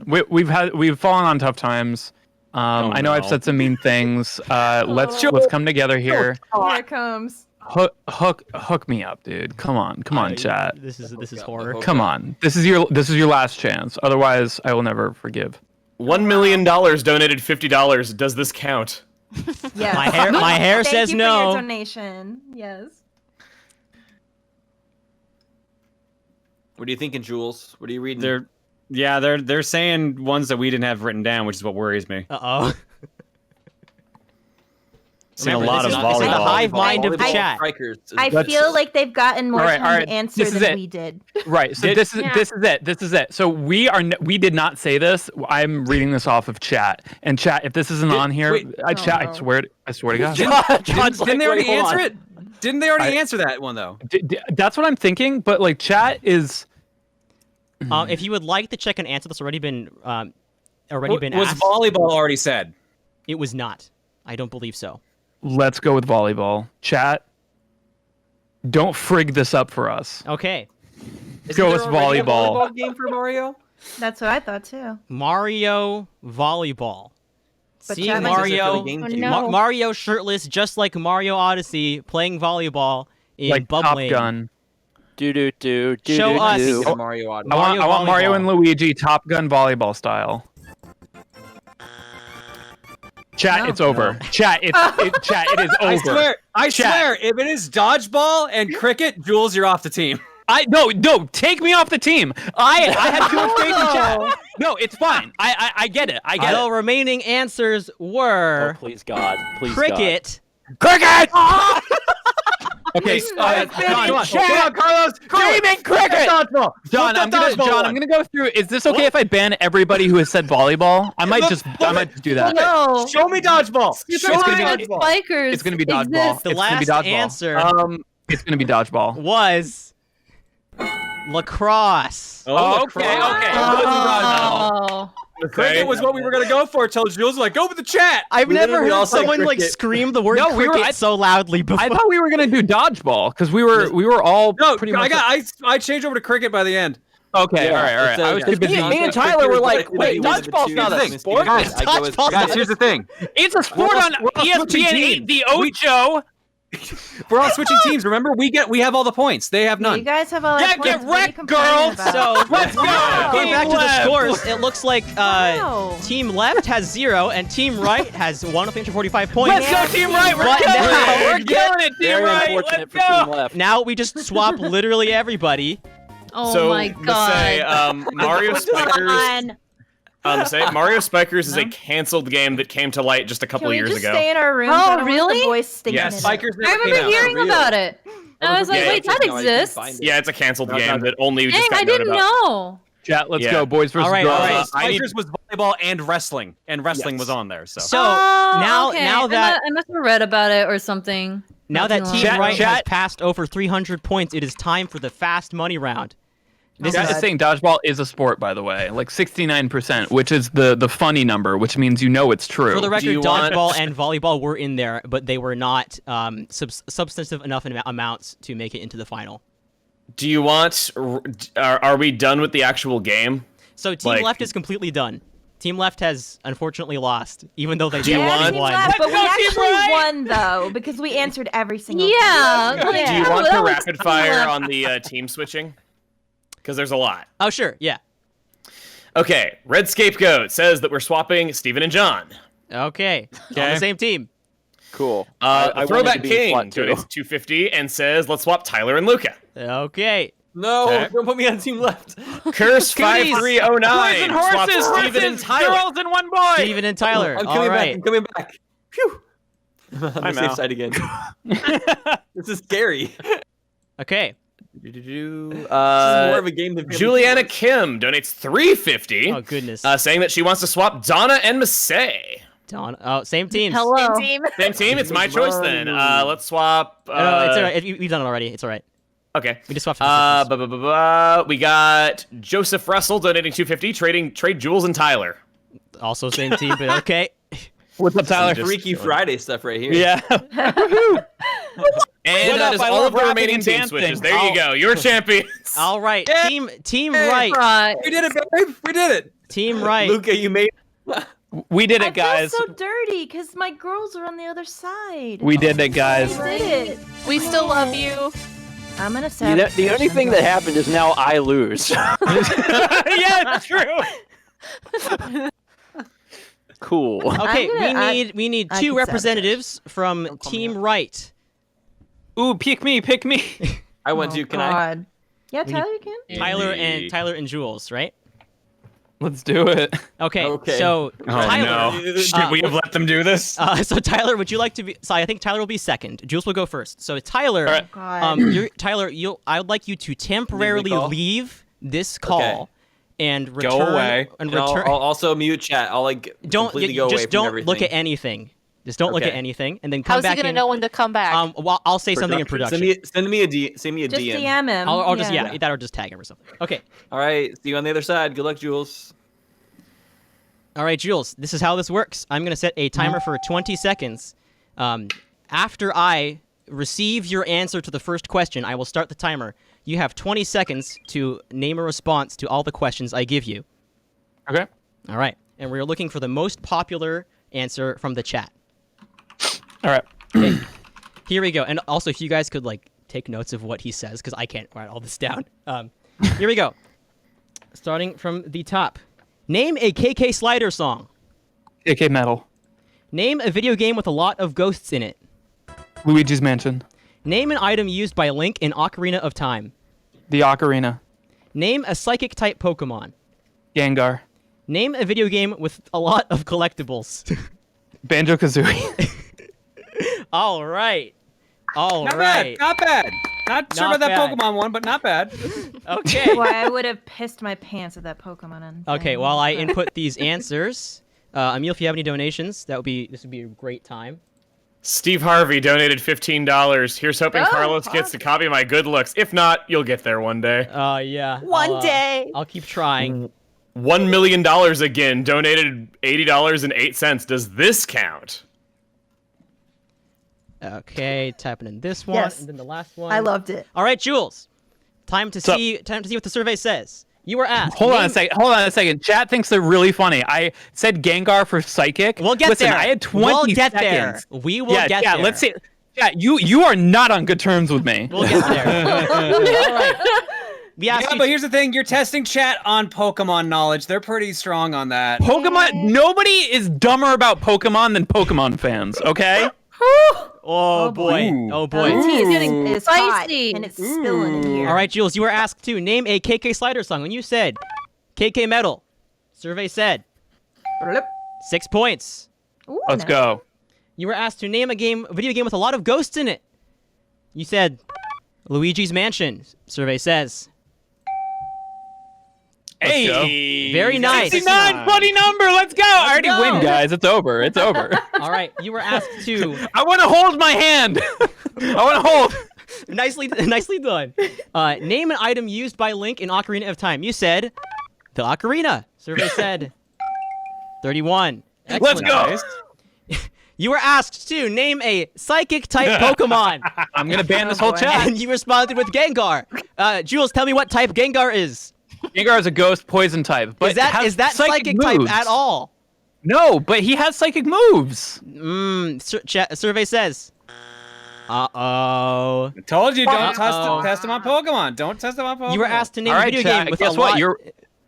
We've fallen on tough times. I know I've no. said some mean things. Let's come together here. Here it comes. Hook me up, dude. Come on, chat. This is horror. Come on. This is your last chance. Otherwise, I will never forgive. $1 million donated $50. Does this count? Yes. My hair Thank says you no. For your donation. Yes. What are you thinking, Jules? What are you reading? they're saying ones that we didn't have written down, which is what worries me. Uh-oh. Seeing a Remember, lot of this is the volleyball. hive mind of the Volleyball chat. strikers is- I Let's- feel like they've gotten more All right, time all right, to answer this is than it. we did. Right. So this is it. So we did not say this. I'm reading this off of chat. And chat, if this isn't on here, wait. I no. swear to God. Didn't they already answer it? Didn't they already answer that one though? That's what I'm thinking. But like, chat is. If you would like to check an answer that's already been Was asked, volleyball already said? it was not. I don't believe so. Let's go with volleyball. Chat. Don't frig this up for us. Okay. Isn't go there with already a volleyball. game for Mario? That's what I thought too. Mario volleyball. But See chat might just Mario, Oh, no. Mario shirtless, just like Mario Odyssey, playing volleyball in Like Bub Top Lane. Gun. Show us. Thinking of Mario Odyssey. Mario I want Mario volleyball. and Luigi Top Gun volleyball style. Chat, No. it's over. Chat, it is over. I Chat. swear, if it is dodgeball and cricket, Jules, you're off the team. No, take me off the team. I had too much faith in chat. No, it's fine. I get it. I get The it. remaining answers were Please God. Please cricket. Cricket! Okay, Come on, chat. Carlos. Gaming cricket! Dodgeball. John, I'm gonna go through. Is this okay if I ban everybody who has said volleyball? I might just do that. No. Show me dodgeball. It's Show me gonna be dodgeball. Spikers. It's gonna be dodgeball. exist. The It's gonna be last dodgeball. answer It's gonna be dodgeball. was lacrosse. Oh, okay. Oh. Cricket was what we were gonna go for. Till Jules was like, go with the chat. I've We never literally all heard said someone like cricket. scream the word No, we were- cricket so loudly before. I thought we were gonna do dodgeball because we were all No, pretty much. I changed over to cricket by the end. Okay, Yeah, all right. it's I was a- too busy. Me and Tyler were like, wait, dodgeball's not a sport? Guys, Dodgeball's here's the thing. It's a sport on we're all switching ESPN 8, teams. the Ocho. We're all switching teams. Remember, we have all the points. They have You none. guys have all Yeah, that get points. What are you wrecked, complaining girls. about? So Let's go. going back to the Left. scores, it looks like Wow. Team Left has 0 and Team Right has 145 points. Let's go, Team Right. We're But killing now- it. We're killing it, Team Very Right. unfortunate Let's for Team go. Left. Now we just swap literally everybody. Oh so my to god. say, Mario Spikers. To say Mario Spikers is a canceled game that came to light just a couple Can we years just ago. stay in our rooms? Oh, I don't want really? The voice stinking Yes. in it. Spikers I never came remember out. hearing Real. about it. I was like, Yeah, wait, that No, I didn't exists. find it. Yeah, it's a canceled No, game no. that only Dang, just got I known didn't about. know. Chat, let's Yeah. go, boys versus All right, girls. all right. Spikers was volleyball and wrestling Yes. was on there. So So Oh, now okay. now that I must have read about it or something. Now that too Team long. Right has Chat. passed over 300 points, it is time for the fast money round. This Chat is is saying dodgeball is a sport, by the way. Like 69%, which is the funny number, which means you know it's true. For the record, you want- dodgeball and volleyball were in there, but they were not substantive enough amounts to make it into the final. Do you want? Are we done with the actual game? So Team Like- Left is completely done. Team Left has unfortunately lost, even though they you did want- Team won. Left, but we Let's go, Team actually Right! won though because we answered every single. Yeah. question. like, Do you that want the was- rapid fire on the team switching? Because there's a lot. Oh, sure, yeah. Okay, Red Scapegoat says that we're swapping Steven and John. Okay, on the same team. Cool. The I wanted Throwback to be King fun, too. donates 250 and says, let's swap Tyler and Luca. Okay. No, Okay. don't put me on team left. Curse Cooties. 5309 Boys and swaps horses, Steven and Tyler. girls and one boy. Steven and Tyler. I'm All coming back. right. I'm coming back. Phew. I'm on the I'm safe out. side again. This is scary. Okay. This is more of a game than Juliana Kim donates 350, Oh, goodness. saying that she wants to swap Donna and Massey. Dawn. Oh, same teams. Hello. Same team. Same team, it's my choice then. Let's swap. No, it's all right. We've done it already. It's all right. Okay. We just swapped the systems. We got Joseph Russell donating 250, trade Jules and Tyler. Also same team, but okay. What's up, Tyler? Just- Freaky Friday stuff right here. Yeah. And What that up? is I all love of the rapping remaining and team dancing. switches. There you go. You're champions. All right. Team Right. Right. We did it, babe. We did it. Team Right. Luca, you made. We did I it, guys. feel so dirty because my girls are on the other side. We did it, guys. We did it. We still love you. I'm gonna say The only thing that happened is now I lose. Yeah, it's true. Cool. Okay, I we need I two can representatives from Team Right. Ooh, pick me. I want to. Can I? God. Yeah, Tyler, you can. Tyler and Jules, right? Let's do it. Okay. Okay. So Tyler. Should we have let them do this? So Tyler, would you like to be? So I think Tyler will be second. Jules will go first. So Tyler, All right. God. Tyler, I would like you to temporarily call? leave this call Okay. and return. away. And And return. I'll also mute chat. I'll like don't completely go away just from don't everything. look at anything. Just don't look at Okay. anything, and then come How's back he gonna in. know when to come back? Well, I'll say something in production. Send me a DM. Just DM him. I'll just that or just tag him or something. Okay. All right. See you on the other side. Good luck, Jules. All right, Jules, this is how this works. I'm going to set a timer for 20 seconds. After I receive your answer to the first question, I will start the timer. You have 20 seconds to name a response to all the questions I give you. Okay. All right. And we're looking for the most popular answer from the chat. All right. Okay. Here we go. And also, if you guys could, take notes of what he says, because I can't write all this down. Here we go. Starting from the top. Name a KK Slider song. AK Metal. Name a video game with a lot of ghosts in it. Luigi's Mansion. Name an item used by Link in Ocarina of Time. The Ocarina. Name a psychic-type Pokemon. Gengar. Name a video game with a lot of collectibles. Banjo-Kazooie. All right. All Not right. bad. Not bad. Not sure Not about that bad. Pokemon one, but not bad. Okay. Boy, I would have pissed my pants at that Pokemon. Okay, while I input these answers, Emil, if you have any donations, this would be a great time. Steve Harvey donated $15. Here's hoping Oh, Carlos gets to copy my good looks. If not, you'll get there one day. Yeah. One day. I'll keep trying. $1 million again, donated $80.08. Does this count? Okay, tapping in this one, Yes. and then the last one. I loved it. All right, Jules. Time to see what the survey says. You were asked. Hold on a name- second. Hold on a second. Chat thinks they're really funny. I said Gengar for Psychic. We'll get Listen, there. I had 20 We'll get seconds. there. We will yeah, get yeah, there. let's see. Yeah, you are not on good terms with me. We'll get there. All right. We asked Yeah, you but here's the thing: you're testing chat on Pokemon knowledge. They're pretty strong on that. Pokemon. Nobody is dumber about Pokemon than Pokemon fans. Okay. Oh boy. Ooh. Oh boy. The tea is getting is hot, Spicy. and it's spilling in here. All right, Jules, you were asked to name a KK Slider song, and you said KK Metal. Survey said 6 points. Ooh, Let's nice. go. You were asked to name a video game with a lot of ghosts in it. You said Luigi's Mansion. Survey says Hey. very nice. 69, funny number. Let's go. I already go. win, guys. It's over. It's over. All right, you were asked to I want to hold my hand. I want to hold. nicely done. Name an item used by Link in Ocarina of Time. You said the ocarina. Survey said 31. Let's go. You were asked to name a psychic type Pokemon, I'm gonna ban this whole chat. and you responded with Gengar. Jules, tell me what type Gengar is. Gengar is a ghost poison type. But Is that psychic type moves. at all? No, but he has psychic moves. Survey says. Uh-oh. I told you, don't Uh-oh. test them on Pokemon. Don't test them on Pokemon. You were asked to name All a right, video chat, game with guess a what? lot, You're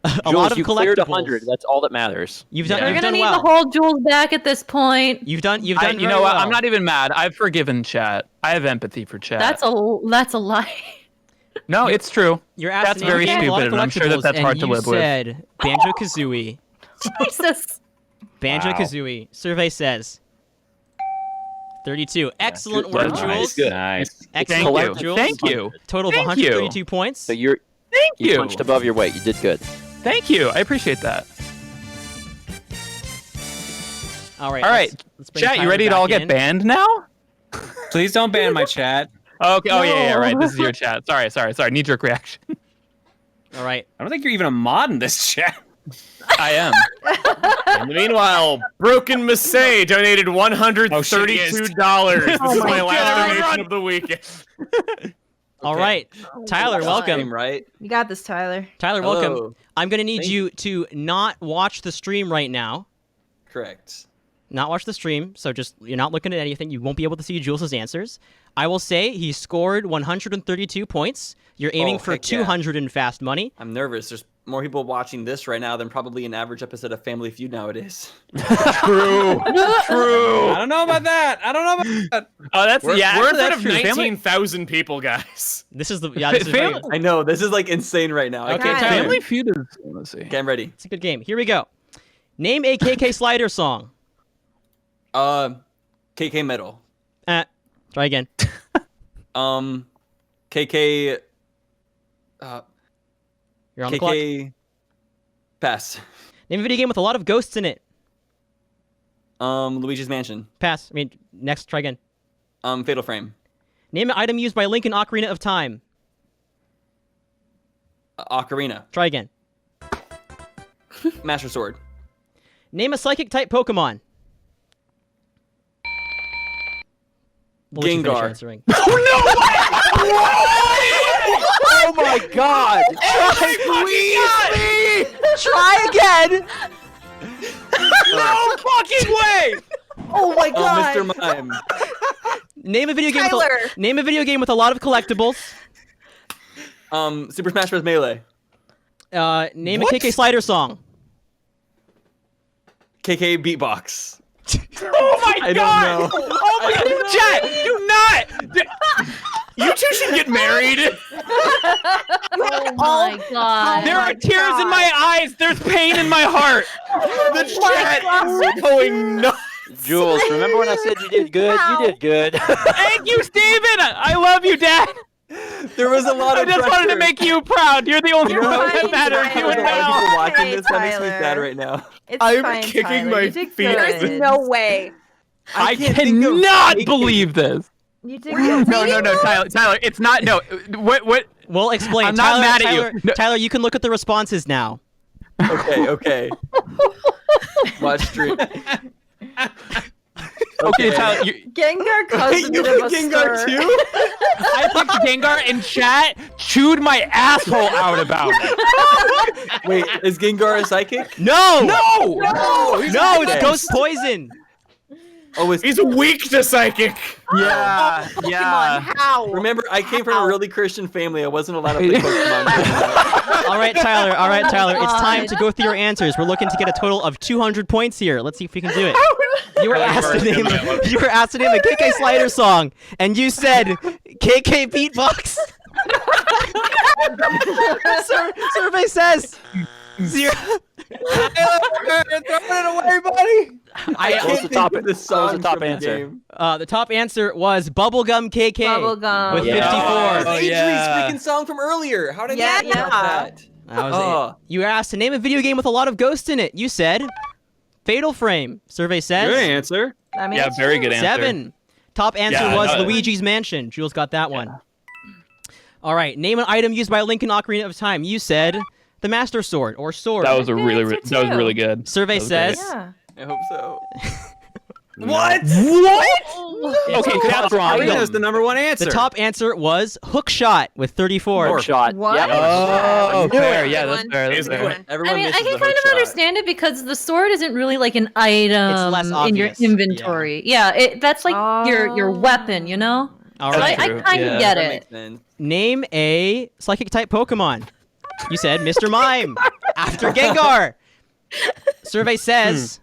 a Jules, lot of you cleared collectibles. 100. That's all that matters. You've done. We're You've gonna done need well. to hold Jules back at this point. You've done. You've done. you very know what? well. I'm not even mad. I've forgiven chat. I have empathy for chat. That's a lie. No, it's true. You're asked That's to name very a game with a lot of stupid, and I'm sure that collectibles, that's hard to and live with. You said Banjo-Kazooie. Jesus. Banjo-Kazooie. Survey says 32. Excellent work, Nice. Jules. Good. Nice. Excellent Thank work, you. Jules. Thank you. Total of Thank 132 you. points. So you you. punched above your weight. You did good. Thank you. I appreciate that. All right. All right, let's bring chat, you Tyler ready to back all get in. banned now? Please don't ban my chat. Okay. Oh yeah, right. This is your chat. Sorry. Knee-jerk reaction. All right. I don't think you're even a mod in this chat. I am. In the meanwhile, Broken Masay donated $132. Oh, shit, he is. This is my last God. donation of the weekend. All right. Tyler, welcome. Stream, right? You got this, Tyler. Tyler, Hello. welcome. I'm going to need Thank you to not watch the stream right now. Correct. Not watch the stream, so just you're not looking at anything. You won't be able to see Jules' answers. I will say he scored 132 points. You're aiming Oh, for heck yeah. 200 in fast money. I'm nervous. There's more people watching this right now than probably an average episode of Family Feud nowadays. True. I don't know about that. Oh, that's We're in actually, front that's of true. Family- 19,000 people, guys. This is the this is Family- very, I know, this is like insane right now. I Okay, can't Tyler. tell. Family Feud is. Let's see. Okay, I'm ready. it's a good game. Here we go. Name a KK Slider song. KK Metal. Try again. KK. You're on the clock. KK. Pass. Name a video game with a lot of ghosts in it. Luigi's Mansion. Pass. I mean, next. Try again. Fatal Frame. Name an item used by Link in Ocarina of Time. Ocarina. Try again. Master Sword. Name a psychic type Pokemon. We'll let you finish Gengar. answering. Oh my God! Try again. No fucking way! Oh my god. Mr. Mime. Name a video game. Tyler. Name a video game with a lot of collectibles. Super Smash Bros. Melee. Name a KK Slider song. KK Beatbox. Oh my I god! don't know. Oh my god! Chat, do not! You two should get married. Oh my god. There are tears in my eyes. There's pain in my heart. The chat is going nuts. Jules, remember when I said you did good? You did good. Thank you, Steven! I love you, Dad. There was a lot I of just wanted to pressure. make you proud. You're the only one fine, that matters. Tyler. You and A lot of Mel. people watching Hey, this, that makes me Tyler. sad right now. It's I'm fine, kicking Tyler. my You did feet. good. There's no way. I can't think of cannot making- believe this. You did good. No, Tyler. It's not. No. What? We'll explain. I'm not Tyler, mad at you. Tyler, No. Tyler, you can look at the responses now. Okay. Watch stream. Okay, Tyler. Gengar caused a You bit of a picked Gengar stir. too? I picked Gengar and chat chewed my asshole out about it. Wait, is Gengar a psychic? No. No. No, it's ghost poison. Oh, He's weak to psychic. Yeah. How? Remember, I came from a really Christian family. I wasn't allowed to play Pokemon. All right, Tyler. It's time to go through your answers. We're looking to get a total of 200 points here. Let's see if we can do it. You were asked to name a KK Slider song, and you said KK Beatbox. Survey says 0. Throwing it away, buddy. What was the top, the what was song the top from the answer? game. The top answer was Bubblegum KK Bubblegum. with Yeah. 54. Oh, Adri's yeah. freaking song from earlier. How did Yeah. I forget that? That was Oh. it. You were asked to name a video game with a lot of ghosts in it. You said Fatal Frame. Survey says Good answer. I mean, Yeah, very good answer. 7. Top answer Yeah, was no. Luigi's Mansion. Jules got that one. All right. Name an item used by Link in Ocarina of Time. You said the Master Sword or sword. That was Good answer, that was too. really good. Survey That was says. Yeah. I hope so. What? Okay, that's wrong. Ocarina is the number one answer. The top answer was Hookshot with 34. Hook shot. What? Yep. Oh, Knew fair. it. Yeah, that's fair. That's Everyone, fair. everyone I mean, I misses can the kind hook of shot. understand it because the sword isn't really like an item less in your obvious. inventory. Yeah, that's like your weapon, you know? All So right. I true. kind of Yeah. get That it. makes sense. Name a psychic type Pokemon. You said Mr. Mime after Gengar. Survey says,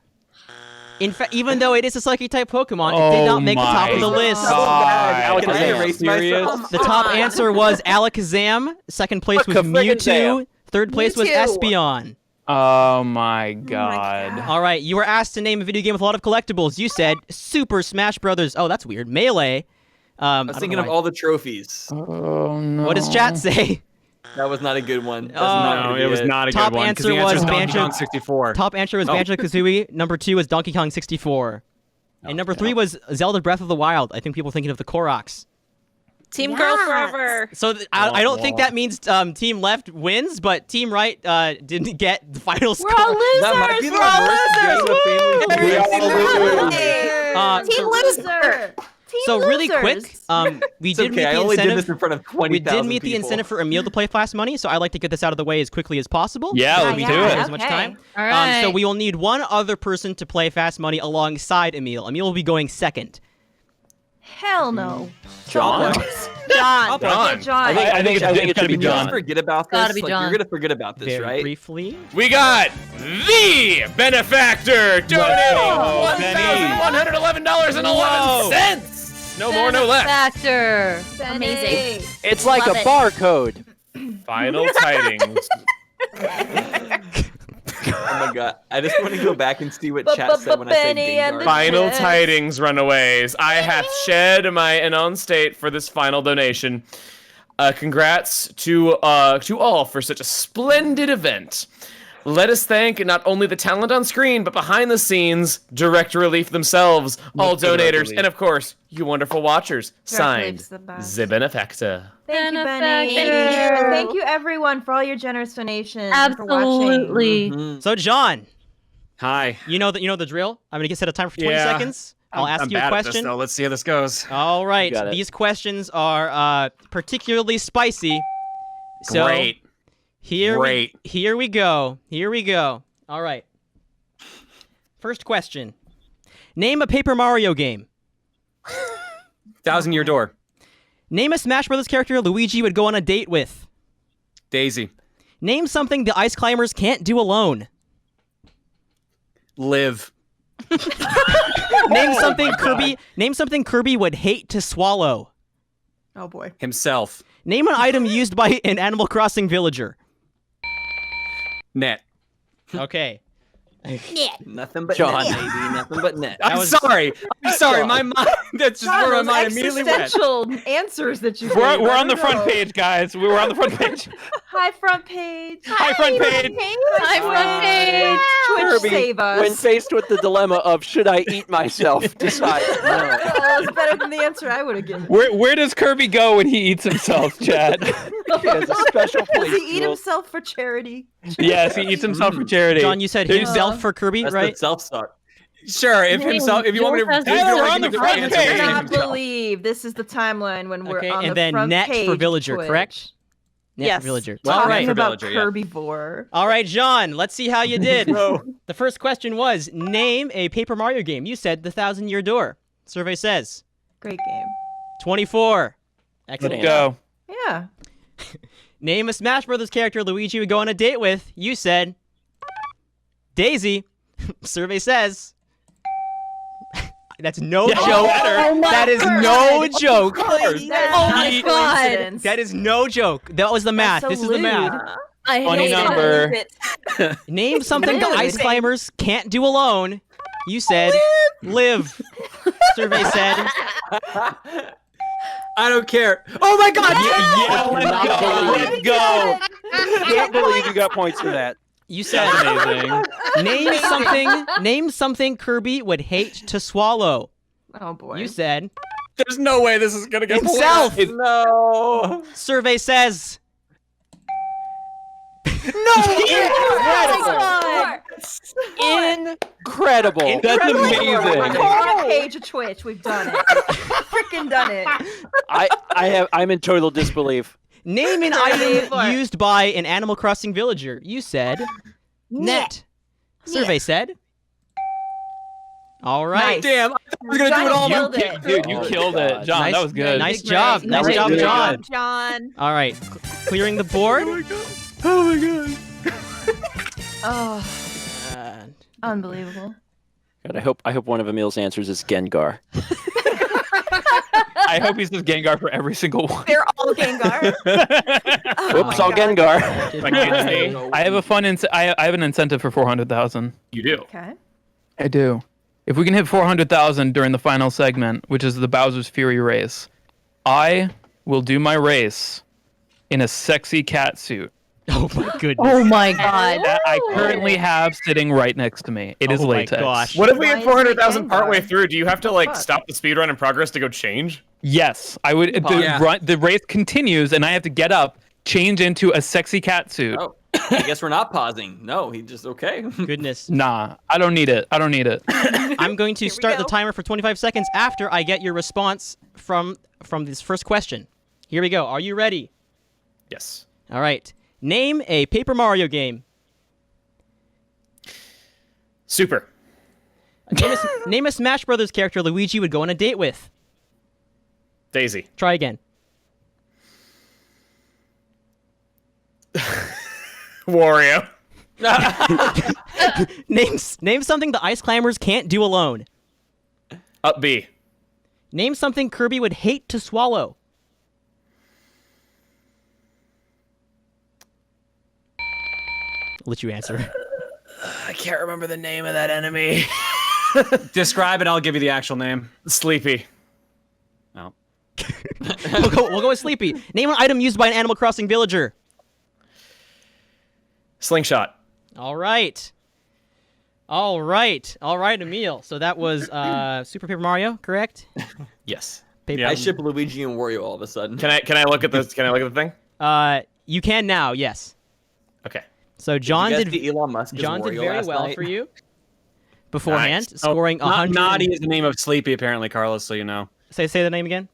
in fact, even though it is a psychic type Pokemon, it did Oh not make the top of the my list. God. Can I Alakazam. erase Serious? myself? The top answer was Alakazam. Second place was Alakazam. Mewtwo. Third place was Mewtwo. Espeon. Oh my god. All right, you were asked to name a video game with a lot of collectibles. You said Super Smash Brothers. Oh, that's weird. Melee. I was thinking of all the trophies. Oh no. What does chat say? That was not a good one. That's Oh. not No, gonna be it was not a Top good one. 'cause answer the answer was is Donkey Banjo- Kong 64. Top answer was Oh. Banjo-Kazooie. Number 2 was Donkey Kong 64. And number 3 was Zelda Breath of the Wild. I think people thinking of the Koroks. Team Girl Yes. Forever. So I don't think that means Team Left wins, but Team Right didn't get the final score. We're all losers. That might be the We're all worst losers. game of family. Team loser. Team So really losers. quick, we It's did okay. meet I the only did this incentive. in front of 20,000 We did meet the people. incentive for Emil to play Fast Money, so I'd like to get this out of the way as quickly as possible. Yeah, so let's we do don't it. have as much Okay. time. All right. So we will need one other person to play Fast Money alongside Emil. Emil will be going second. Hell no. John? John. John. John. I think it's gotta be Can you just John. forget about this? Gotta be Like, John. You're gonna forget about this, Very right? briefly. We got the benefactor donating $1,111.11. No more, no less. Factor. Amazing. It's like Love a it. barcode. Final tidings. Oh my god! I just want to go back and see what chat said when I said Benny and Gengar. the Final Yes. tidings, runaways. I hath shed my anon state for this final donation. Congrats to all for such a splendid event. Let us thank not only the talent on screen, but behind the scenes, Direct Relief themselves, all Direct donators, Relief. and of course, you wonderful watchers. Signed, Relief's the best. the benefactor. Thank you, Benny. Benefactor. Thank you, everyone, for all your generous donations. and for watching. Absolutely. Mhm. So John, Hi. you know the drill. I'm gonna set a time for 20 Yeah. seconds. I'll ask I'm you a bad at this, question. though. Let's see how this goes. All right, got it. these questions are particularly spicy. So Great. Here Great. here we go. Here we go. All right. First question. Name a Paper Mario game. 1,000 Year Door. Name a Smash Brothers character Luigi would go on a date with. Daisy. Name something the ice climbers can't do alone. Live. Name something Kirby. Name something Kirby would hate to swallow. Oh boy. Himself. Name an item used by an Animal Crossing villager. Net. Okay. Nothing but John. net, baby. Nothing but net. I'm was- sorry. I'm sorry. My mind. That's just John, where my those mind immediately went. existential answers that you We're, gave, we're I on the don't front know. page, guys. We were on the front page. Hi, front page. Hi, front page. Hi, front page. Twitch Kirby, save us. when faced with the dilemma of should I eat myself, decide no. Oh, it's better than the answer I would have given. Where does Kirby go when he eats himself, Chad? He has a special place. Does he eat Jules. himself for charity? Yes, he eats himself for charity. John, you said There's- himself for Kirby, That's right? the self-suck. Sure. If himself. If you want me to. Jules If you has- want We're me on to the give you front answer, page. give I me cannot himself. believe this is the timeline when we're Okay, on and the then front net page for of villager, Twitch. correct? Net Yes. for villager. Well, All Talking right. for about villager, yeah. Kirby-vor. All right, John, let's see how you did. No. The first question was, name a Paper Mario game. You said the 1,000 Year Door. Survey says Great game. 24. Let's Excellent. go. Yeah. Name a Smash Brothers character Luigi would go on a date with. You said Daisy. Survey says that's no Yeah, joke. better. That is no joke. Oh my God. That is no joke. That was the math. so This is the math. lewd. I Funny hate number. it. Name something the Live. ice climbers can't do alone. You said live. Survey said I don't care. Oh my God. Yeah, let's go. Let's go. Can't believe you got points for that. you said Amazing. name something Kirby would hate to swallow. Oh boy. You said There's no way this is gonna get Himself. No. Survey says. Incredible. That's amazing. On a page of Twitch, we've done it. Freaking done it. I'm in total disbelief. Name an item used by an Animal Crossing villager. You said net. Survey said. All right. Nice. Damn, I thought I was gonna do it all. Killed it. Dude, you killed it. John, Nice- that was good. Nice job. Nice Great job, job, John. John. All right. Clearing the board. Oh my god. Oh, Uh, unbelievable. God, I hope one of Emil's answers is Gengar. I hope he says Gengar for every single one. They're all Gengar. Oops, all Gengar. I can't say. I have a fun. I have an incentive for 400,000. You do. Okay. I do. If we can hit 400,000 during the final segment, which is the Bowser's Fury race, I will do my race in a sexy cat suit oh my goodness. Oh my god. that I currently have sitting right next to me. It is Oh my latex. gosh. What if we Why hit is it 400,000 Gengar? partway through? Do you have to like Fuck. stop the speedrun in progress to go change? Yes, I would. The race continues, and I have to get up, change into a sexy cat suit. Oh, I guess we're not pausing. No, he just okay. Goodness. Nah, I don't need it. I don't need it. I'm going to start the go. timer for 25 seconds after I get your response from this first question. Here we go. Are you ready? Yes. All right. Name a Paper Mario game. Super. Name a Smash Brothers character Luigi would go on a date with. Daisy. Try again. Wario. Name something the ice climbers can't do alone. Up B. Name something Kirby would hate to swallow. I'll let you answer. I can't remember the name of that enemy. Describe it. I'll give you the actual name. Sleepy. No. We'll go with Sleepy. Name an item used by an Animal Crossing villager. Slingshot. All right. All right, Emil. So that was Super Paper Mario, correct? Yes. Paper. I ship Luigi and Wario all of a sudden. Can I look at this? Can I look at the thing? You can now, yes. Okay. So John you guys did see Elon Musk as John did Wario very last well night? for you beforehand, Nice. scoring 100. Naughty is the name of Sleepy, apparently, Carlos. So you know. Say the name again.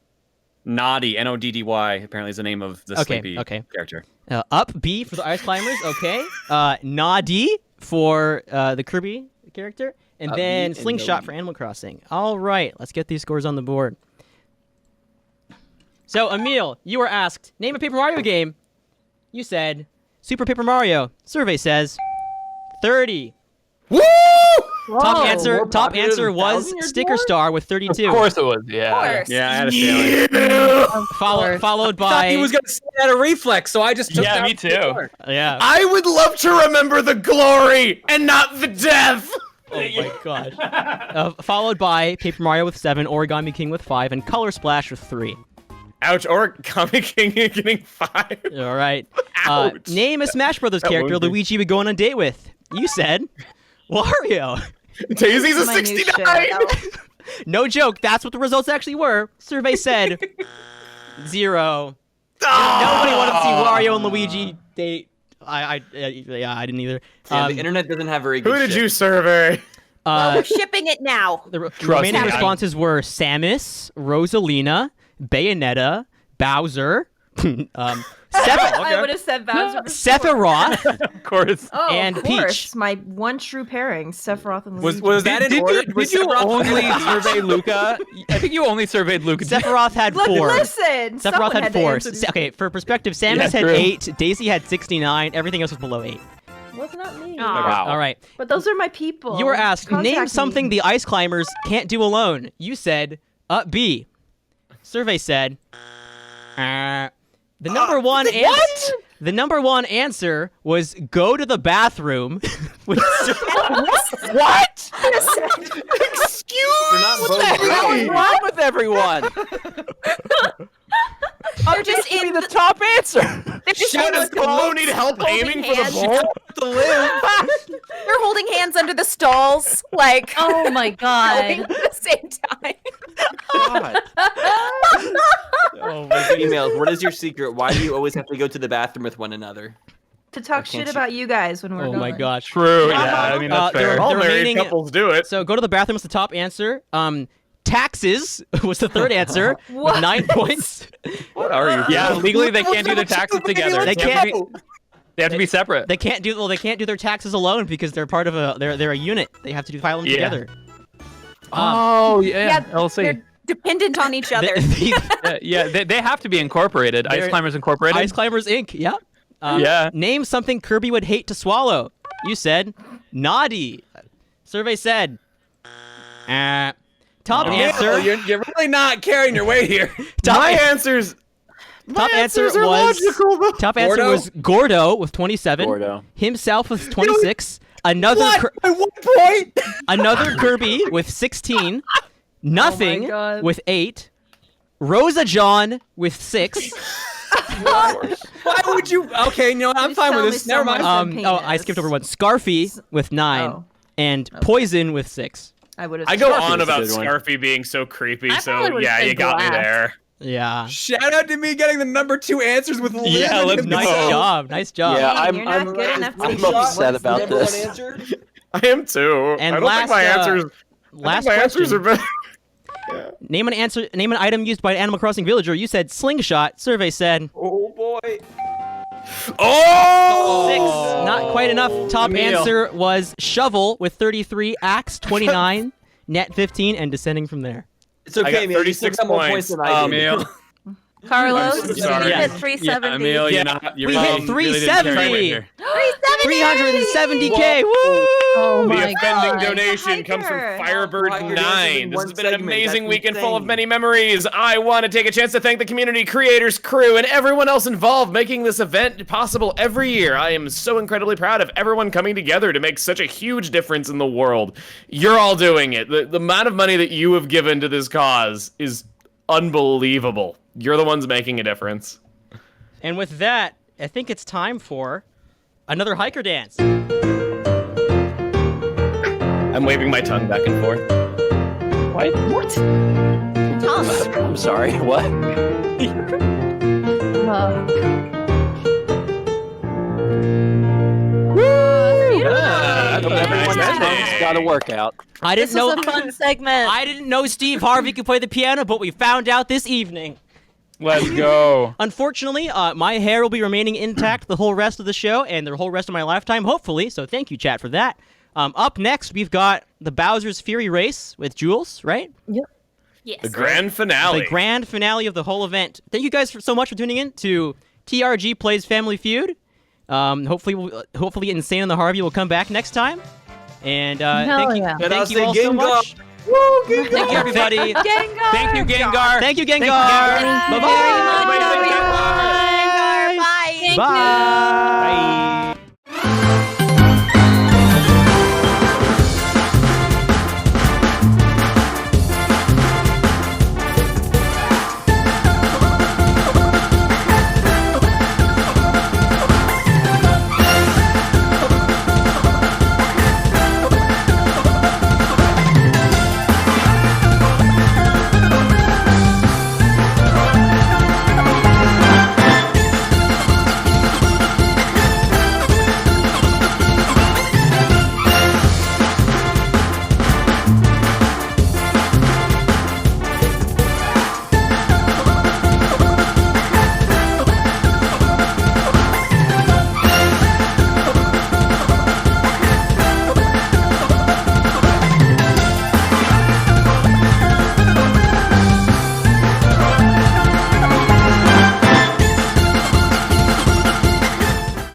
Naughty, Noddy, apparently is the name of the Sleepy character. Up B for the Ice Climbers, okay. Noddy for the Kirby character, and Up then B and Slingshot Noddy. for Animal Crossing. All right, let's get these scores on the board. So, Emil, you were asked, name a Paper Mario game. You said Super Paper Mario. Survey says 30. Woo! Top answer more popular was than Thousand Year Sticker Door? Star with 32. Of course it was. Yeah. Of course. Yeah, I had a feeling. Followed I thought by he was gonna say that a reflex, so I just took Yeah, down me the too. door. yeah. I would love to remember the glory and not the death. Oh my gosh. Followed by Paper Mario with 7, Origami King with 5, and Color Splash with 3. Ouch! Origami King getting 5. All right. Ouch. Name a Smash Brothers That character would be- Luigi would go on a date with. You said Wario. Daisy's a My new 69. shit. No joke. That's what the results actually were. Survey said 0. Nobody wanted to see Wario and Luigi date. I didn't either. Yeah, the internet doesn't have very good Who did shit. you survey? We're shipping it now. The Trust remaining me. responses were Samus, Rosalina, Bayonetta, Bowser, I would have said Bowser. for sure. Sephiroth, Of course. Oh, and of course. Peach. My one true pairing, Sephiroth and Luigi. Was that in order? Did you only survey Luca? I think you only surveyed Luca. Sephiroth had Look, 4. listen. Sephiroth someone had to 4. answer these. Okay, for perspective, Samus Yeah, had true. 8, Daisy had 69, everything else was below 8. Was not me. Wow. All right. But those are my people. You were asked, Contact name me. something the Ice Climbers can't do alone. You said, B. Survey said, the number one answer. The number one answer was go to the bathroom. With What? They're not both What is right. wrong with everyone? They're just Give me in the the, top answer. they're just Shout in does the Colo need help holding aiming for the hands. ball? They're holding hands under the stalls, like Oh my going god. at the same time. God. Oh my goodness. Females, what is your secret? Why do you always have to go to the bathroom with one another? To talk can't shit you- about you guys when we're Oh my going. gosh. True. Yeah, I mean that's there fair. are- All the married remaining- couples do it. So go to the bathroom was the top answer. Taxes was the third answer with 9 points. What are you? Yeah, legally they can't do their taxes together. They They have to be separate. They can't do their taxes alone because they're part of they're a unit. They have to file them Yeah. together. Oh yeah, LLC. They're dependent on each other. They have to be incorporated. Ice They're- Climbers Incorporated. Ice Climbers Inc. Yeah. Yeah. Name something Kirby would hate to swallow. You said naughty. Survey said. Top answer. You're really not carrying your weight here. My answers. Top answer answers are was logical, though. top answer Gordo? was Gordo with 27. Gordo. Himself with 26. Another By 1 point? another Kirby with 16. Nothing God. with 8. Rosa John with 6. Why would you? Okay, no, I'm Please fine with tell this. me Never mind. someone- I skipped over one. Scarfy with 9. Oh. And Poison with 6. I would have. I go Scarfy on was a about good one. Scarfy being so creepy, I so probably would've yeah, said you got me glass. there. Yeah. Shout out to me getting the number 2 answers with Lynn. Yeah, let's and go. Nice himself. job. Nice job. Yeah, Dang, you're not good enough to I'm be upset What's the about number one this. answer? I am too. And I don't think my answers. Last my question. answers are better. Name an item used by an Animal Crossing villager. You said slingshot. Survey said Oh boy. Oh! 6. Not quite enough. Top Emil. answer was shovel with 33, axe 29, net 15, and descending from there. It's okay, I got Emil. You still 36 got more points points. than I did. Emil. Carlos, I'm so you sorry. hit Yeah. 370. Emil, you're not. You're We hit really didn't carry 370. weight here. 370k. Woo! Oh The my offending God. donation comes from Hiker. Firebird Wow, you're 9. doing This one has been an segment. amazing That's weekend full of insane. many memories. I want to take a chance to thank the community, creators, crew, and everyone else involved making this event possible every year. I am so incredibly proud of everyone coming together to make such a huge difference in the world. You're all doing it. The amount of money that you have given to this cause is unbelievable. You're the ones making a difference. And with that, I think it's time for another hiker dance. I'm waving my tongue back and forth. What? I'm sorry. What? Everyone's tongue's got to work out. I This didn't know. was a fun segment. I didn't know Steve Harvey could play the piano, but we found out this evening. Let's go. Unfortunately, my hair will be remaining intact the whole rest of the show and the whole rest of my lifetime, hopefully. So thank you, chat, for that. Up next, we've got the Bowser's Fury Race with Jules, right? Yes. The grand finale. The grand finale of the whole event. Thank you guys so much for tuning in to TRG Plays Family Feud. Hopefully, Insane and the Harvey will come back next time. And Hell yeah. And I'll thank you say all so Gengar. much. Woo, Gengar. Thank you, everybody. Gengar. Thank you, Gengar. Thank you, Gengar. Gengar. Bye-bye. Very much.